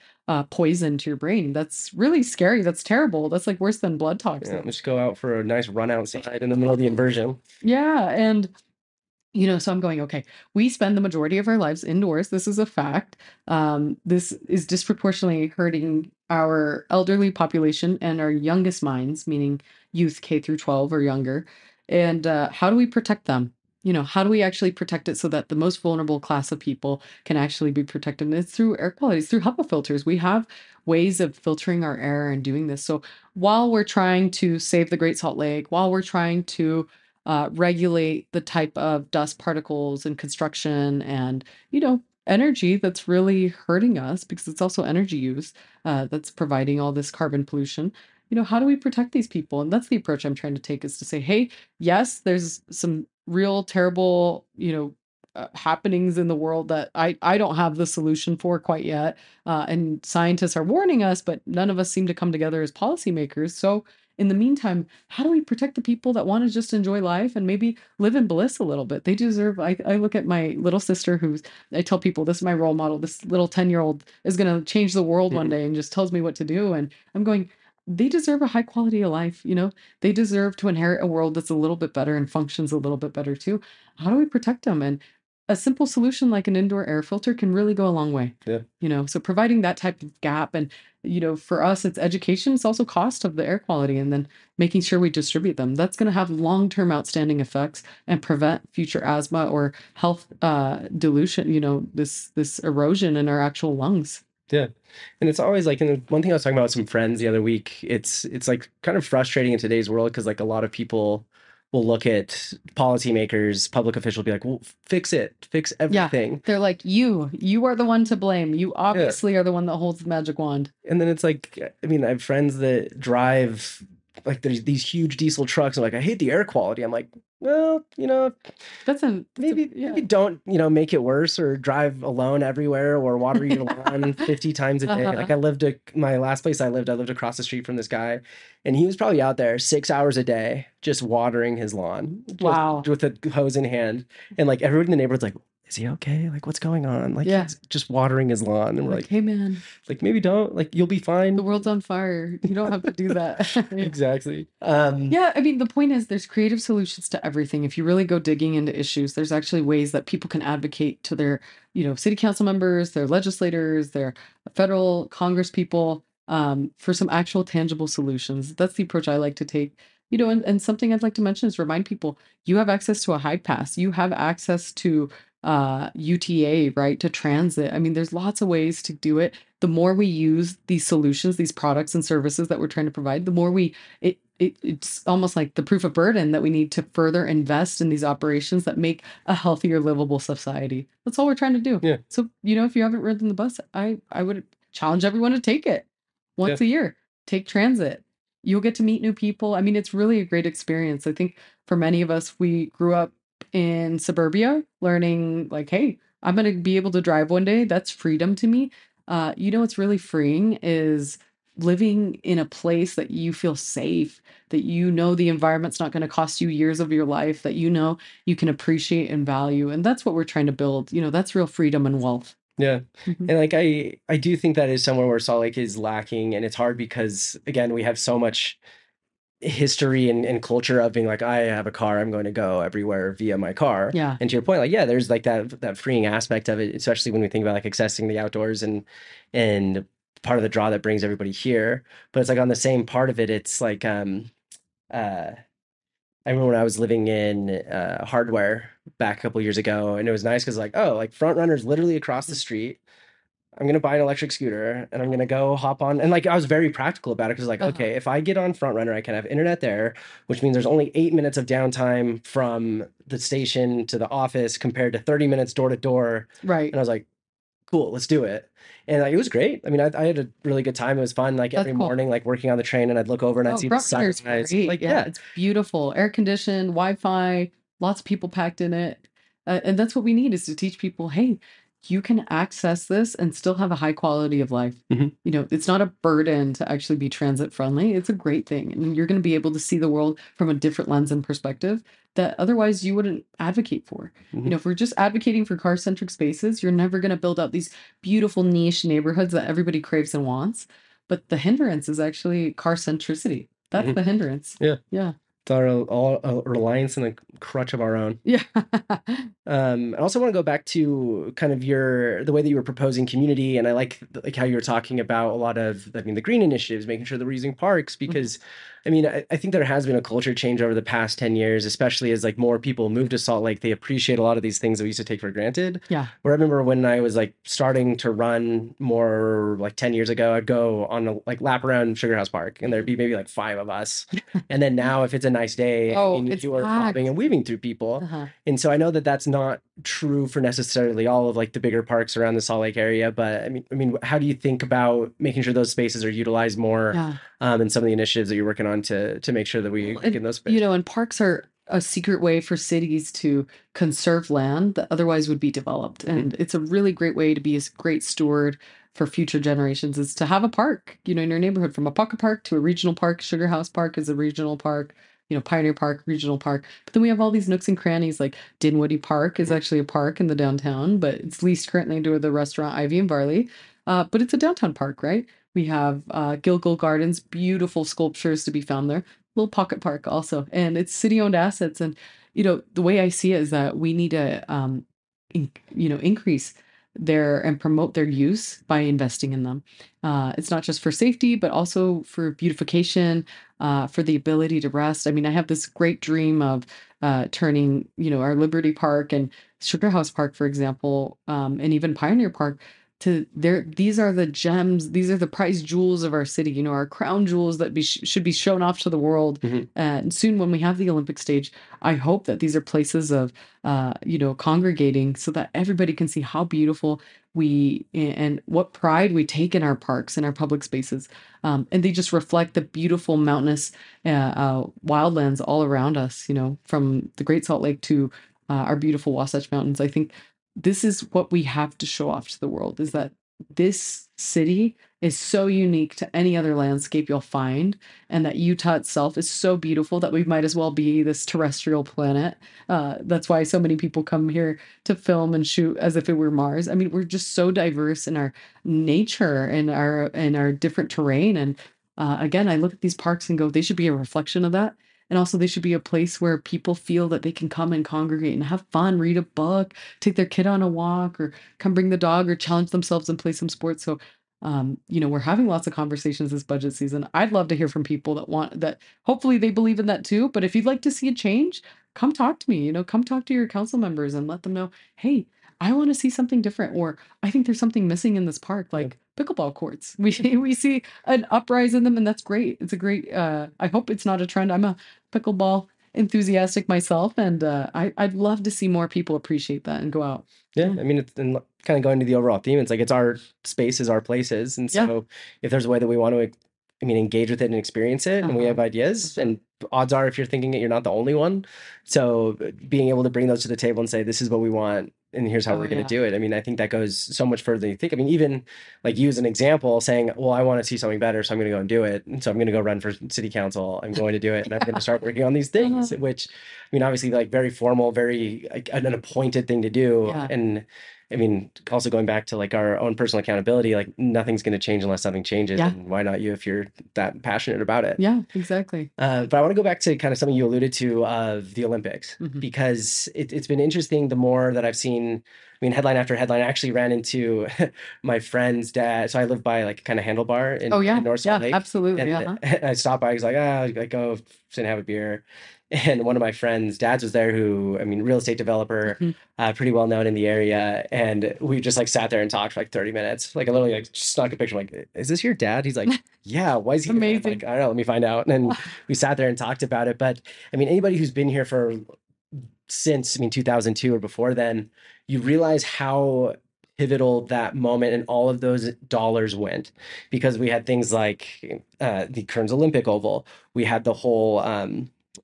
poison to your brain. That's really scary. That's terrible. That's like worse than blood toxins. Yeah, just go out for a nice run outside in the middle of the inversion. Yeah. And so I'm going, okay, we spend the majority of our lives indoors. This is a fact. This is disproportionately hurting our elderly population and our youngest minds, meaning youth K through 12 or younger. And how do we protect them? How do we actually protect it so that the most vulnerable class of people can actually be protected? And it's through air quality, it's through HEPA filters. We have ways of filtering our air and doing this. So while we're trying to save the Great Salt Lake, while we're trying to regulate the type of dust particles and construction and, energy that's really hurting us because it's also energy use that's providing all this carbon pollution. How do we protect these people? And that's the approach I'm trying to take, is to say, hey, yes, there's some real terrible, happenings in the world that I don't have the solution for quite yet. And scientists are warning us, but none of us seem to come together as policymakers. So in the meantime, how do we protect the people that want to just enjoy life and maybe live in bliss a little bit? They deserve, I look at my little sister I tell people, this is my role model. This little 10-year-old is going to change the world one day and just tells me what to do. And I'm going, they deserve a high quality of life. They deserve to inherit a world that's a little bit better and functions a little bit better too. How do we protect them? And a simple solution like an indoor air filter can really go a long way. Yeah. So providing that type of gap, and for us, it's education. It's also cost of the air quality, and then making sure we distribute them. That's going to have long-term outstanding effects and prevent future asthma or health dilution. This erosion in our actual lungs. Yeah. And it's always like, and one thing I was talking about with some friends the other week, it's like kind of frustrating in today's world because like a lot of people will look at policymakers, public officials, be like, well, fix everything. Yeah. They're like, you are the one to blame. You obviously are the one that holds the magic wand. And then it's like, I mean, I have friends that drive like there's these huge diesel trucks. I'm like, I hate the air quality. I'm like, well, maybe don't, make it worse or drive alone everywhere or water your lawn 50 times a day. Like my last place I lived across the street from this guy, and he was probably out there 6 hours a day just watering his lawn. Wow. With a hose in hand. And like everyone in the neighborhood's like, is he okay? Like, what's going on? Like, he's just watering his lawn. And we're like, hey, man, like, maybe don't. Like, you'll be fine. The world's on fire. You don't have to do that. Exactly. Yeah, I mean, the point is there's creative solutions to everything. If you really go digging into issues, there's actually ways that people can advocate to their, city council members, their legislators, their federal Congress people, for some actual tangible solutions. That's the approach I like to take. And something I'd like to mention is remind people, you have access to a high pass. You have access to UTA, right, to transit. I mean, there's lots of ways to do it. The more we use these solutions, these products and services that we're trying to provide, the more it's almost like the proof of burden that we need to further invest in these operations that make a healthier, livable society. That's all we're trying to do. Yeah. So, if you haven't ridden the bus, I would challenge everyone to take it once a year. Take transit. You'll get to meet new people. I mean, it's really a great experience. I think for many of us, we grew up in suburbia learning like, hey, I'm going to be able to drive one day. That's freedom to me. What's really freeing is living in a place that you feel safe, that the environment's not going to cost you years of your life, that you can appreciate and value. And that's what we're trying to build. That's real freedom and wealth. Yeah. And like I do think that is somewhere where Salt Lake is lacking, and it's hard because again, we have so much history and culture of being like, I have a car, I'm going to go everywhere via my car. Yeah. And to your point, like, yeah, there's like that freeing aspect of it, especially when we think about like accessing the outdoors and part of the draw that brings everybody here. But it's like on the same part of it, it's like I remember when I was living in Hardware back a couple years ago, and it was nice because like, oh, like Front Runner's literally across the street. I'm going to buy an electric scooter and I'm going to go hop on. And like, I was very practical about it because like, okay, if I get on Front Runner, I can have internet there, which means there's only 8 minutes of downtime from the station to the office compared to 30 minutes door to door. Right. And I was like, cool, let's do it. And like, it was great. I mean, I had a really good time. It was fun. Like every morning, like working on the train, and I'd look over and I'd see the sunrise. Like, yeah, it's beautiful, air conditioned, Wi-Fi, lots of people packed in it. And that's what we need, is to teach people, hey, you can access this and still have a high quality of life. It's not a burden to actually be transit friendly. It's a great thing. And you're going to be able to see the world from a different lens and perspective that otherwise you wouldn't advocate for. If we're just advocating for car-centric spaces, you're never going to build out these beautiful niche neighborhoods that everybody craves and wants. But the hindrance is actually car centricity. That's the hindrance. Yeah. Yeah. It's our all a reliance and a crutch of our own. Yeah. I also want to go back to kind of the way that you were proposing community, and I like how you were talking about a lot of, I mean, the green initiatives, making sure that we're using parks, because I mean, I think there has been a culture change over the past 10 years, especially as like more people move to Salt Lake. They appreciate a lot of these things that we used to take for granted. Yeah. Where I remember when I was like starting to run more like 10 years ago, I'd go on a like lap around Sugar House Park and there'd be maybe like 5 of us. And then now if it's a nice day, I Oh, mean, it's you are bobbing packed. and weaving through people. Uh-huh. And so I know that that's not true for necessarily all of like the bigger parks around the Salt Lake area, but I mean, how do you think about making sure those spaces are utilized more, Yeah. and some of the initiatives that you're working on to make sure that we Well, get and in those spaces? and parks are a secret way for cities to conserve land that otherwise would be developed. Mhm. And it's a really great way to be a great steward for future generations is to have a park, in your neighborhood, from a pocket park to a regional park. Sugar House Park is a regional park, Pioneer Park, regional park. But then we have all these nooks and crannies like Dinwiddie Park is actually a park in the downtown, but it's leased currently to the restaurant Ivy and Varley. But it's a downtown park, right? We have Gilgal Gardens, beautiful sculptures to be found there, little pocket park also, and it's city owned assets. And the way I see it is that we need to increase their and promote their use by investing in them. It's not just for safety but also for beautification, for the ability to rest. I mean, I have this great dream of turning our Liberty Park and Sugar House Park, for example, and even Pioneer Park, to there. These are the gems, these are the prize jewels of our city, our crown jewels that should be shown off to the world. Mhm. And soon when we have the Olympic stage, I hope that these are places of congregating so that everybody can see how beautiful we and what pride we take in our parks and our public spaces. And they just reflect the beautiful mountainous wildlands all around us, from the Great Salt Lake to our beautiful Wasatch Mountains. I think this is what we have to show off to the world, is that this city is so unique to any other landscape you'll find, and that Utah itself is so beautiful that we might as well be this terrestrial planet. That's why so many people come here to film and shoot as if it were Mars. I mean, we're just so diverse in our nature and our different terrain. And again, I look at these parks and go, they should be a reflection of that. And also, they should be a place where people feel that they can come and congregate and have fun, read a book, take their kid on a walk, or come bring the dog, or challenge themselves and play some sports. So, we're having lots of conversations this budget season. I'd love to hear from people that want that. Hopefully, they believe in that too. But if you'd like to see a change, come talk to me. Come talk to your council members and let them know, hey, I want to see something different, or I think there's something missing in this park, like pickleball courts. We see an uprise in them, and that's great. It's a great. I hope it's not a trend. I'm a pickleball enthusiastic myself, and I'd love to see more people appreciate that and go out. Yeah, I mean, it's and kind of going to the overall theme. It's like it's our spaces, our places, and Yeah. so if there's a way that we want to, I mean, engage with it and experience it, and we have ideas, and odds are, if you're thinking it, you're not the only one. So being able to bring those to the table and say, "This is what we want, and here's how Oh we're going to yeah. do it." I mean, I think that goes so much further than you think. I mean, even like you as an example, saying, "Well, I want to see something better, so I'm going to go and do it, and so I'm going to go run for city council. I'm going to do it, and I'm going to start working on these things." Which, I mean, obviously, like very formal, very like an appointed thing to do, Yeah. and I mean, also going back to like our own personal accountability, like nothing's going to change unless something changes. Yeah. And why not you if you're that passionate about it? Yeah, exactly. But I want to go back to kind of something you alluded to of the Olympics, because it's been interesting the more that I've seen. I mean, headline after headline. I actually ran into my friend's dad. So I live by like kind of Handlebar in, Oh yeah. in North Salt Yeah, Lake. absolutely. And I stopped by. I was like, I go sit and have a beer. And one of my friends' dads was there who, I mean, real estate developer, pretty well known in the area. And we just like sat there and talked for like 30 minutes. Like I literally like just snuck a picture. I'm like, is this your dad? He's like, yeah, why is he here? I'm Amazing. like, I don't know, let me find out. And then we sat there and talked about it. But I mean, anybody who's been here for since, I mean, 2002 or before then, you realize how pivotal that moment and all of those dollars went, because we had things like the Kearns Olympic Oval. We had the whole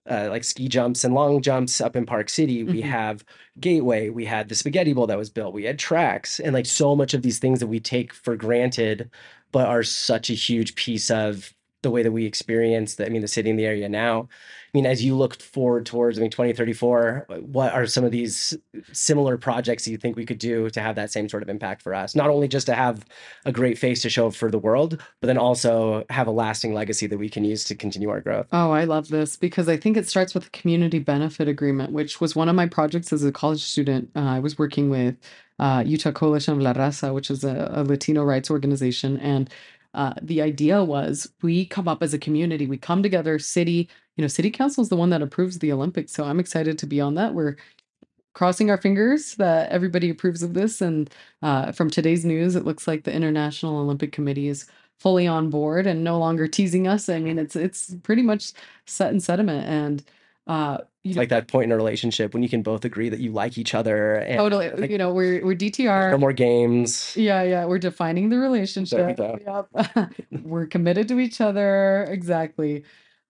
like ski jumps and long jumps up in Park City. We have Gateway. We had the Spaghetti Bowl that was built. We had tracks, and like so much of these things that we take for granted, but are such a huge piece of the way that we experience the city and the area now. I mean, as you look forward towards, 2034, what are some of these similar projects you think we could do to have that same sort of impact for us? Not only just to have a great face to show for the world, but then also have a lasting legacy that we can use to continue our growth. Oh, I love this because I think it starts with a community benefit agreement, which was one of my projects as a college student. I was working with Utah Coalition of La Raza, which is a Latino rights organization. And the idea was we come up as a community, we come together, city council is the one that approves the Olympics. So I'm excited to be on that. We're crossing our fingers that everybody approves of this. And from today's news, it looks like the International Olympic Committee is fully on board and no longer teasing us. I mean, it's pretty much set in sediment. And it's like that point in a relationship when you can both agree that you like each other. And totally, like, we're DTR. No more games. Yeah, we're defining the relationship. Yep. We're committed to each other. Exactly.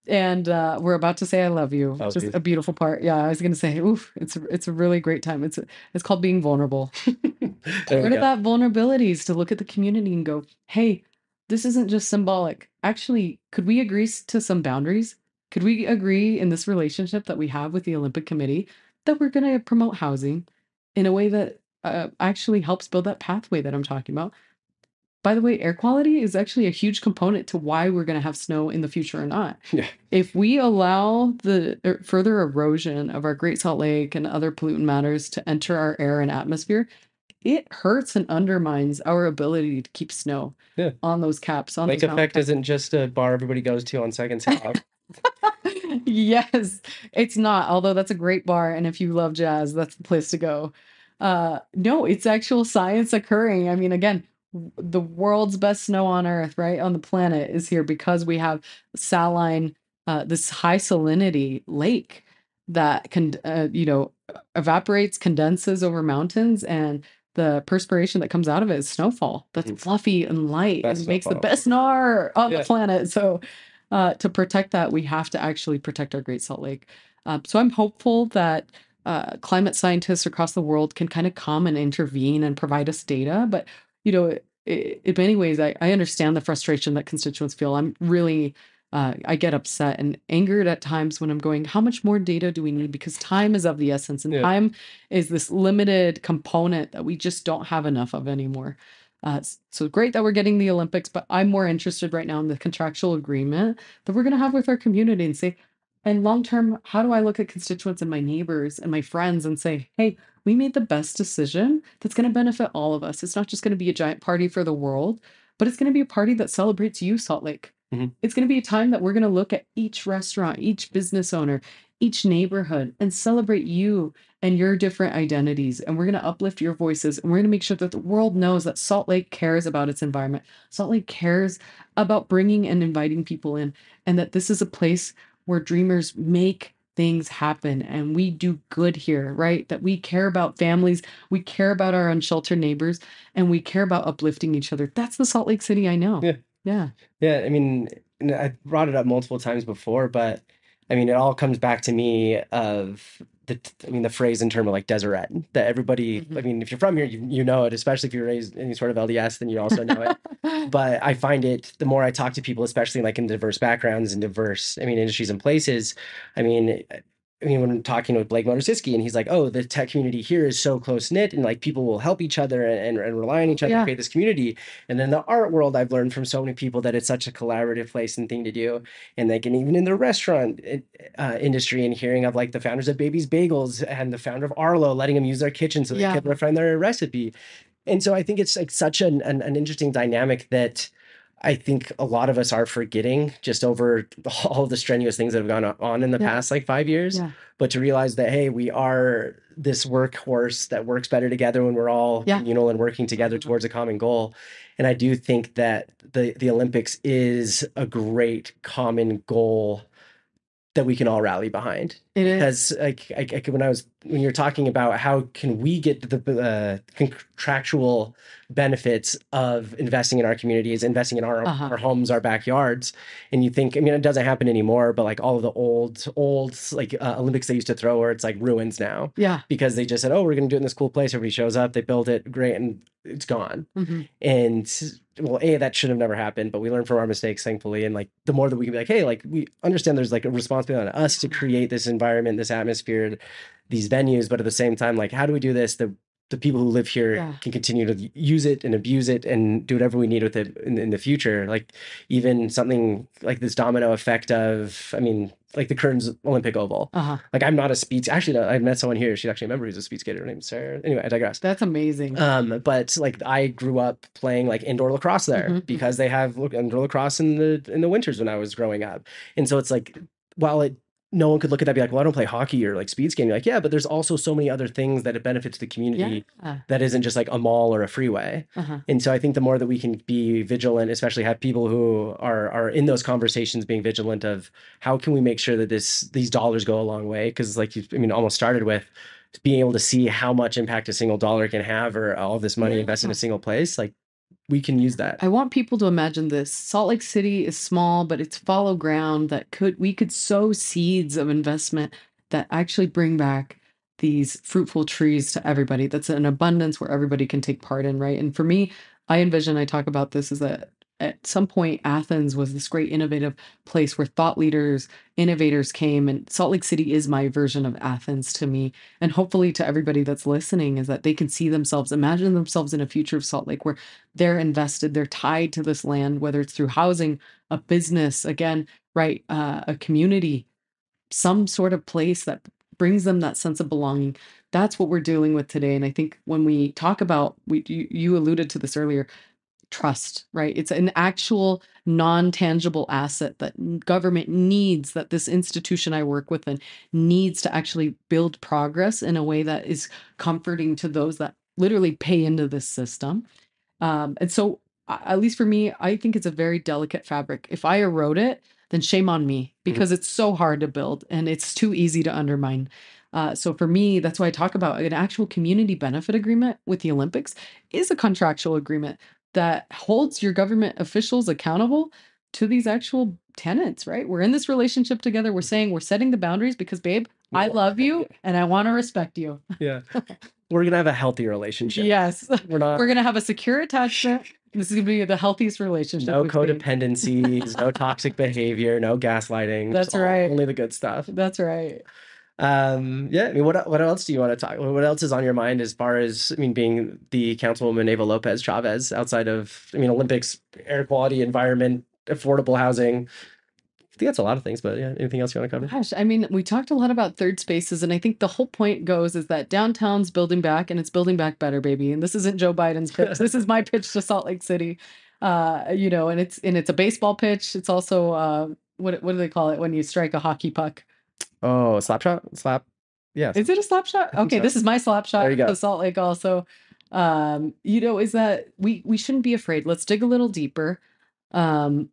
And we're about to say I love you. Oh, just geez. a beautiful part. Yeah, I was gonna say, oof, it's a really great time. It's called being vulnerable. Part of that vulnerability is to look at the community and go, hey, this isn't just symbolic. Actually, could we agree to some boundaries? Could we agree in this relationship that we have with the Olympic Committee that we're going to promote housing in a way that actually helps build that pathway that I'm talking about? By the way, air quality is actually a huge component to why we're going to have snow in the future or not. Yeah. If we allow the further erosion of our Great Salt Lake and other pollutant matters to enter our air and atmosphere, it hurts and undermines our ability to keep snow on those caps. Lake Effect isn't just a bar everybody goes to on Second South. Yes, it's not. Although that's a great bar, and if you love jazz, that's the place to go. No, it's actual science occurring. I mean, again, the world's best snow on Earth, right, on the planet, is here because we have saline, this high salinity lake that can, evaporates, condenses over mountains, and the perspiration that comes out of it is snowfall. That's fluffy and light and makes the best snow on the planet. So to protect that, we have to actually protect our Great Salt Lake. So I'm hopeful that climate scientists across the world can kind of come and intervene and provide us data. But, in many ways, I understand the frustration that constituents feel. I'm really, I get upset and angered at times when I'm going, how much more data do we need? Because time is of the essence, and time is this limited component that we just don't have enough of anymore. So great that we're getting the Olympics, but I'm more interested right now in the contractual agreement that we're going to have with our community and say, and long term, how do I look at constituents and my neighbors and my friends and say, hey, we made the best decision that's going to benefit all of us. It's not just going to be a giant party for the world, but it's going to be a party that celebrates you, Salt Lake. Mm-hmm. It's going to be a time that we're going to look at each restaurant, each business owner, each neighborhood, and celebrate you and your different identities. And we're going to uplift your voices. And we're going to make sure that the world knows that Salt Lake cares about its environment. Salt Lake cares about bringing and inviting people in, and that this is a place where dreamers make things happen and we do good here, right? That we care about families, we care about our unsheltered neighbors, and we care about uplifting each other. That's the Salt Lake City I know. Yeah. I mean, I brought it up multiple times before, but I mean, it all comes back to me of the phrase in terms of like Deseret, that everybody, I mean, if you're from here, you know it, especially if you're raised in any sort of LDS, then you also know it. But I find it, the more I talk to people, especially like in diverse backgrounds and diverse, industries and places, when talking with Blake Motorsiski, and he's like, oh, the tech community here is so close knit, and like people will help each other and rely on each other to create this community. And then the art world, I've learned from so many people that it's such a collaborative place and thing to do. And like, and even in the restaurant industry, and hearing of like the founders of Baby's Bagels and the founder of Arlo, letting them use their kitchen so they could refine their recipe. And so I think it's like such an interesting dynamic that I think a lot of us are forgetting just over all of the strenuous things that have gone on in the past like 5 years. But to realize that, hey, we are this workhorse that works better together when we're all communal and working together towards a common goal. And I do think that the Olympics is a great common goal that we can all rally behind. Because when you're talking about how can we get the contractual benefits of investing in our communities, investing in our homes, our backyards, and you think, it doesn't happen anymore, but like all of the old like Olympics they used to throw where it's like ruins now. Because they just said, oh, we're going to do it in this cool place. Everybody shows up, they build it, great. And it's gone. And well, that should have never happened, but we learn from our mistakes, thankfully. And like the more that we can be like, hey, like we understand there's like a responsibility on us to create this environment, this atmosphere, these venues, but at the same time, like, how do we do this? The people who live here can continue to use it and abuse it and do whatever we need with it in the future. Like even something like this domino effect of, I mean, like the Kearns Olympic Oval. Like I'm not a speed. Actually, no, I met someone here. She's actually a member who's a speed skater. Her name's Sarah. Anyway, I digress. That's amazing. But like I grew up playing like indoor lacrosse there because they have indoor lacrosse in the winters when I was growing up. And so it's like, while no one could look at that and be like, well, I don't play hockey or like speed skating. You're like, yeah, but there's also so many other things that it benefits the community that isn't just like a mall or a freeway. And so I think the more that we can be vigilant, especially have people who are in those conversations being vigilant of how can we make sure that these dollars go a long way? Because like almost started with being able to see how much impact a single dollar can have, or all of this money invested in a single place. Like we can use that. I want people to imagine this. Salt Lake City is small, but it's fallow ground that we could sow seeds of investment that actually bring back these fruitful trees to everybody. That's an abundance where everybody can take part in, right? And for me, I talk about this, is that at some point, Athens was this great innovative place where thought leaders, innovators came, and Salt Lake City is my version of Athens to me. And hopefully to everybody that's listening is that they can see themselves, imagine themselves in a future of Salt Lake where they're invested, they're tied to this land, whether it's through housing, a business, again, right, a community, some sort of place that brings them that sense of belonging. That's what we're dealing with today. And I think when we talk about, you alluded to this earlier, trust, right? It's an actual non-tangible asset that government needs, that this institution I work with and needs to actually build progress in a way that is comforting to those that literally pay into this system. And so, at least for me, I think it's a very delicate fabric. If I erode it, then shame on me, because it's so hard to build and it's too easy to undermine. So for me, that's why I talk about an actual community benefit agreement with the Olympics is a contractual agreement that holds your government officials accountable to these actual tenants, right? We're in this relationship together. We're saying we're setting the boundaries because, babe, I love you and I want to respect you. Yeah. We're going to have a healthy relationship. Yes. We're going to have a secure attachment. This is going to be the healthiest relationship. No codependencies, no toxic behavior, no gaslighting. That's right. Only the good stuff. That's right. Yeah. I mean, what else do you want to talk? What else is on your mind as far as, being the Councilwoman Eva Lopez Chavez outside of, Olympics, air quality, environment, affordable housing? I think that's a lot of things, but yeah, anything else you want to cover? Gosh, we talked a lot about third spaces, and I think the whole point goes is that downtown's building back, and it's building back better, baby. And this isn't Joe Biden's pitch. This is my pitch to Salt Lake City. And it's a baseball pitch. It's also what do they call it when you strike a hockey puck? Oh, slap shot? Slap. Yes. Is it a slap shot? Okay, so. This is my slap shot. There you go. To Salt Lake also. Is that we shouldn't be afraid. Let's dig a little deeper.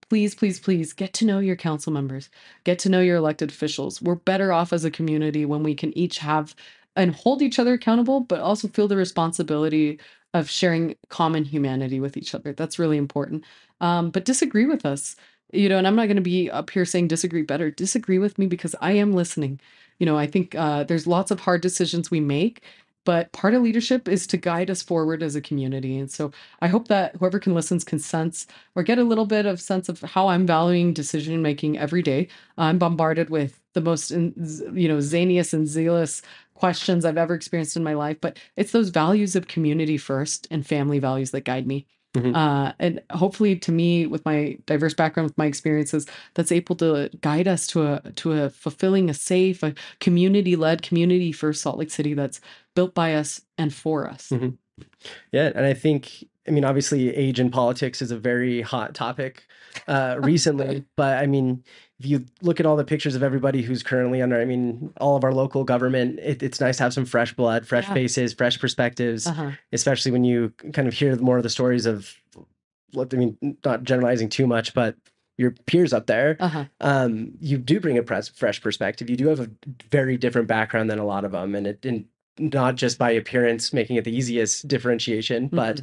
Please get to know your council members, get to know your elected officials. We're better off as a community when we can each have and hold each other accountable, but also feel the responsibility of sharing common humanity with each other. That's really important. But disagree with us, and I'm not going to be up here saying disagree better. Disagree with me because I am listening. I think there's lots of hard decisions we make, but part of leadership is to guide us forward as a community. And so I hope that whoever can listen can sense or get a little bit of sense of how I'm valuing decision making every day. I'm bombarded with the most, zaniest and zealous questions I've ever experienced in my life. But it's those values of community first and family values that guide me. And hopefully to me, with my diverse background, with my experiences, that's able to guide us to a fulfilling, a safe, a community-led, community-first Salt Lake City that's built by us and for us. Yeah. And I think, obviously age in politics is a very hot topic recently, but if you look at all the pictures of everybody who's currently under, all of our local government, it's nice to have some fresh blood, fresh faces, fresh perspectives, especially when you kind of hear more of the stories of, not generalizing too much, but your peers up there. You do bring a fresh perspective. You do have a very different background than a lot of them. And not just by appearance, making it the easiest differentiation, but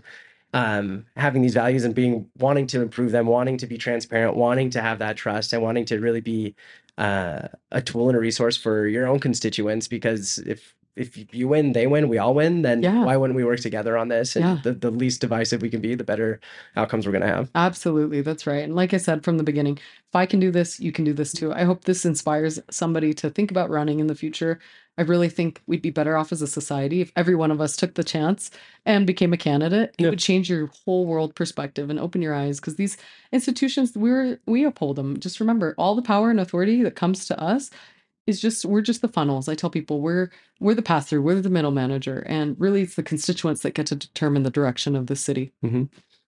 having these values and wanting to improve them, wanting to be transparent, wanting to have that trust, and wanting to really be a tool and a resource for your own constituents. Because if if you win, they win, we all win, then Yeah. why wouldn't we work together on this? And Yeah. the least divisive we can be, the better outcomes we're going to have. Absolutely. That's right. And like I said from the beginning, if I can do this, you can do this too. I hope this inspires somebody to think about running in the future. I really think we'd be better off as a society if every one of us took the chance and became a candidate. It would change your whole world perspective and open your eyes, because these institutions, we uphold them. Just remember, all the power and authority that comes to us is just, we're just the funnels. I tell people we're the pass through, we're the middle manager, and really it's the constituents that get to determine the direction of the city. Mm-hmm.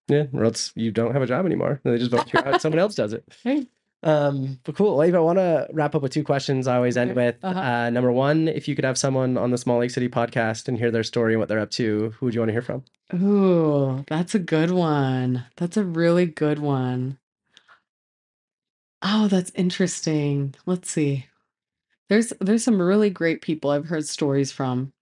Yeah, or else you don't have a job anymore. They just vote you out. Someone else does it. Hey. But cool. Eva, I want to wrap up with 2 questions I always end with. Number 1, if you could have someone on the Small Lake City podcast and hear their story and what they're up to, who would you want to hear from? Ooh, that's a good one. That's a really good one. Oh, that's interesting. Let's see. There's some really great people I've heard stories from.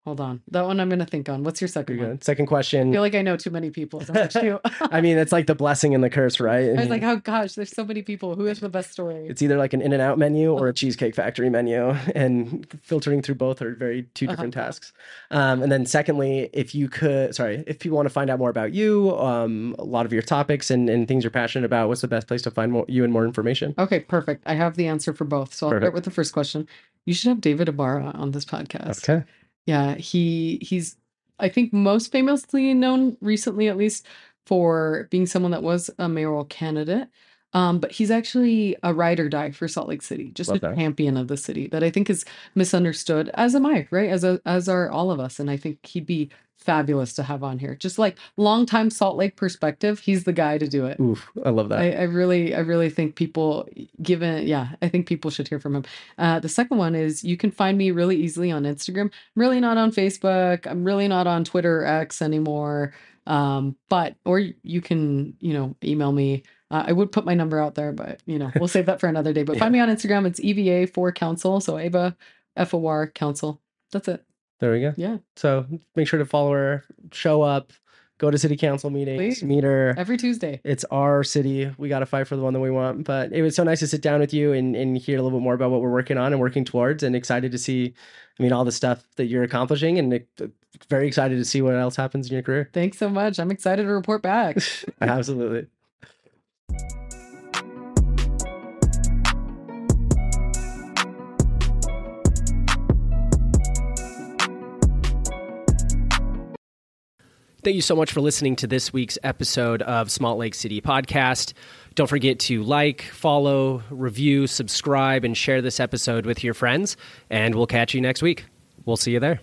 Hold on. That one I'm going to think on. What's your second one? Second question. I feel like I know too many people. So much too. I mean, it's like the blessing and the curse, right? I was like, oh gosh, there's so many people. Who has the best story? It's either like an In-N-Out menu or a Cheesecake Factory menu, and filtering through both are two different tasks. And then secondly, if people want to find out more about you, a lot of your topics and things you're passionate about, what's the best place to find you and more information? Okay, perfect. I have the answer for both. So I'll start with the first question. You should have David Ibarra on this podcast. Okay. Yeah, he's I think most famously known recently, at least, for being someone that was a mayoral candidate. But he's actually a ride or die for Salt Lake City, just a champion of the city that I think is misunderstood, as am I, right? As are all of us. And I think he'd be fabulous to have on here. Just like longtime Salt Lake perspective, he's the guy to do it. Oof, I love that. I really think people, I think people should hear from him. The second one is, you can find me really easily on Instagram. I'm really not on Facebook. I'm really not on Twitter or X anymore. Or you can, email me. I would put my number out there, but we'll save that for another day. But find me on Instagram. It's EVA4Council. So Eva FOR Council. That's it. There we go. Yeah. So make sure to follow her, show up, go to city council meetings, meet her. Every Tuesday. It's our city. We got to fight for the one that we want. But it was so nice to sit down with you and hear a little bit more about what we're working on and working towards, and excited to see, all the stuff that you're accomplishing, and very excited to see what else happens in your career. Thanks so much. I'm excited to report back. Absolutely. Thank you so much for listening to this week's episode of Salt Lake City Podcast. Don't forget to like, follow, review, subscribe, and share this episode with your friends. And we'll catch you next week. We'll see you there.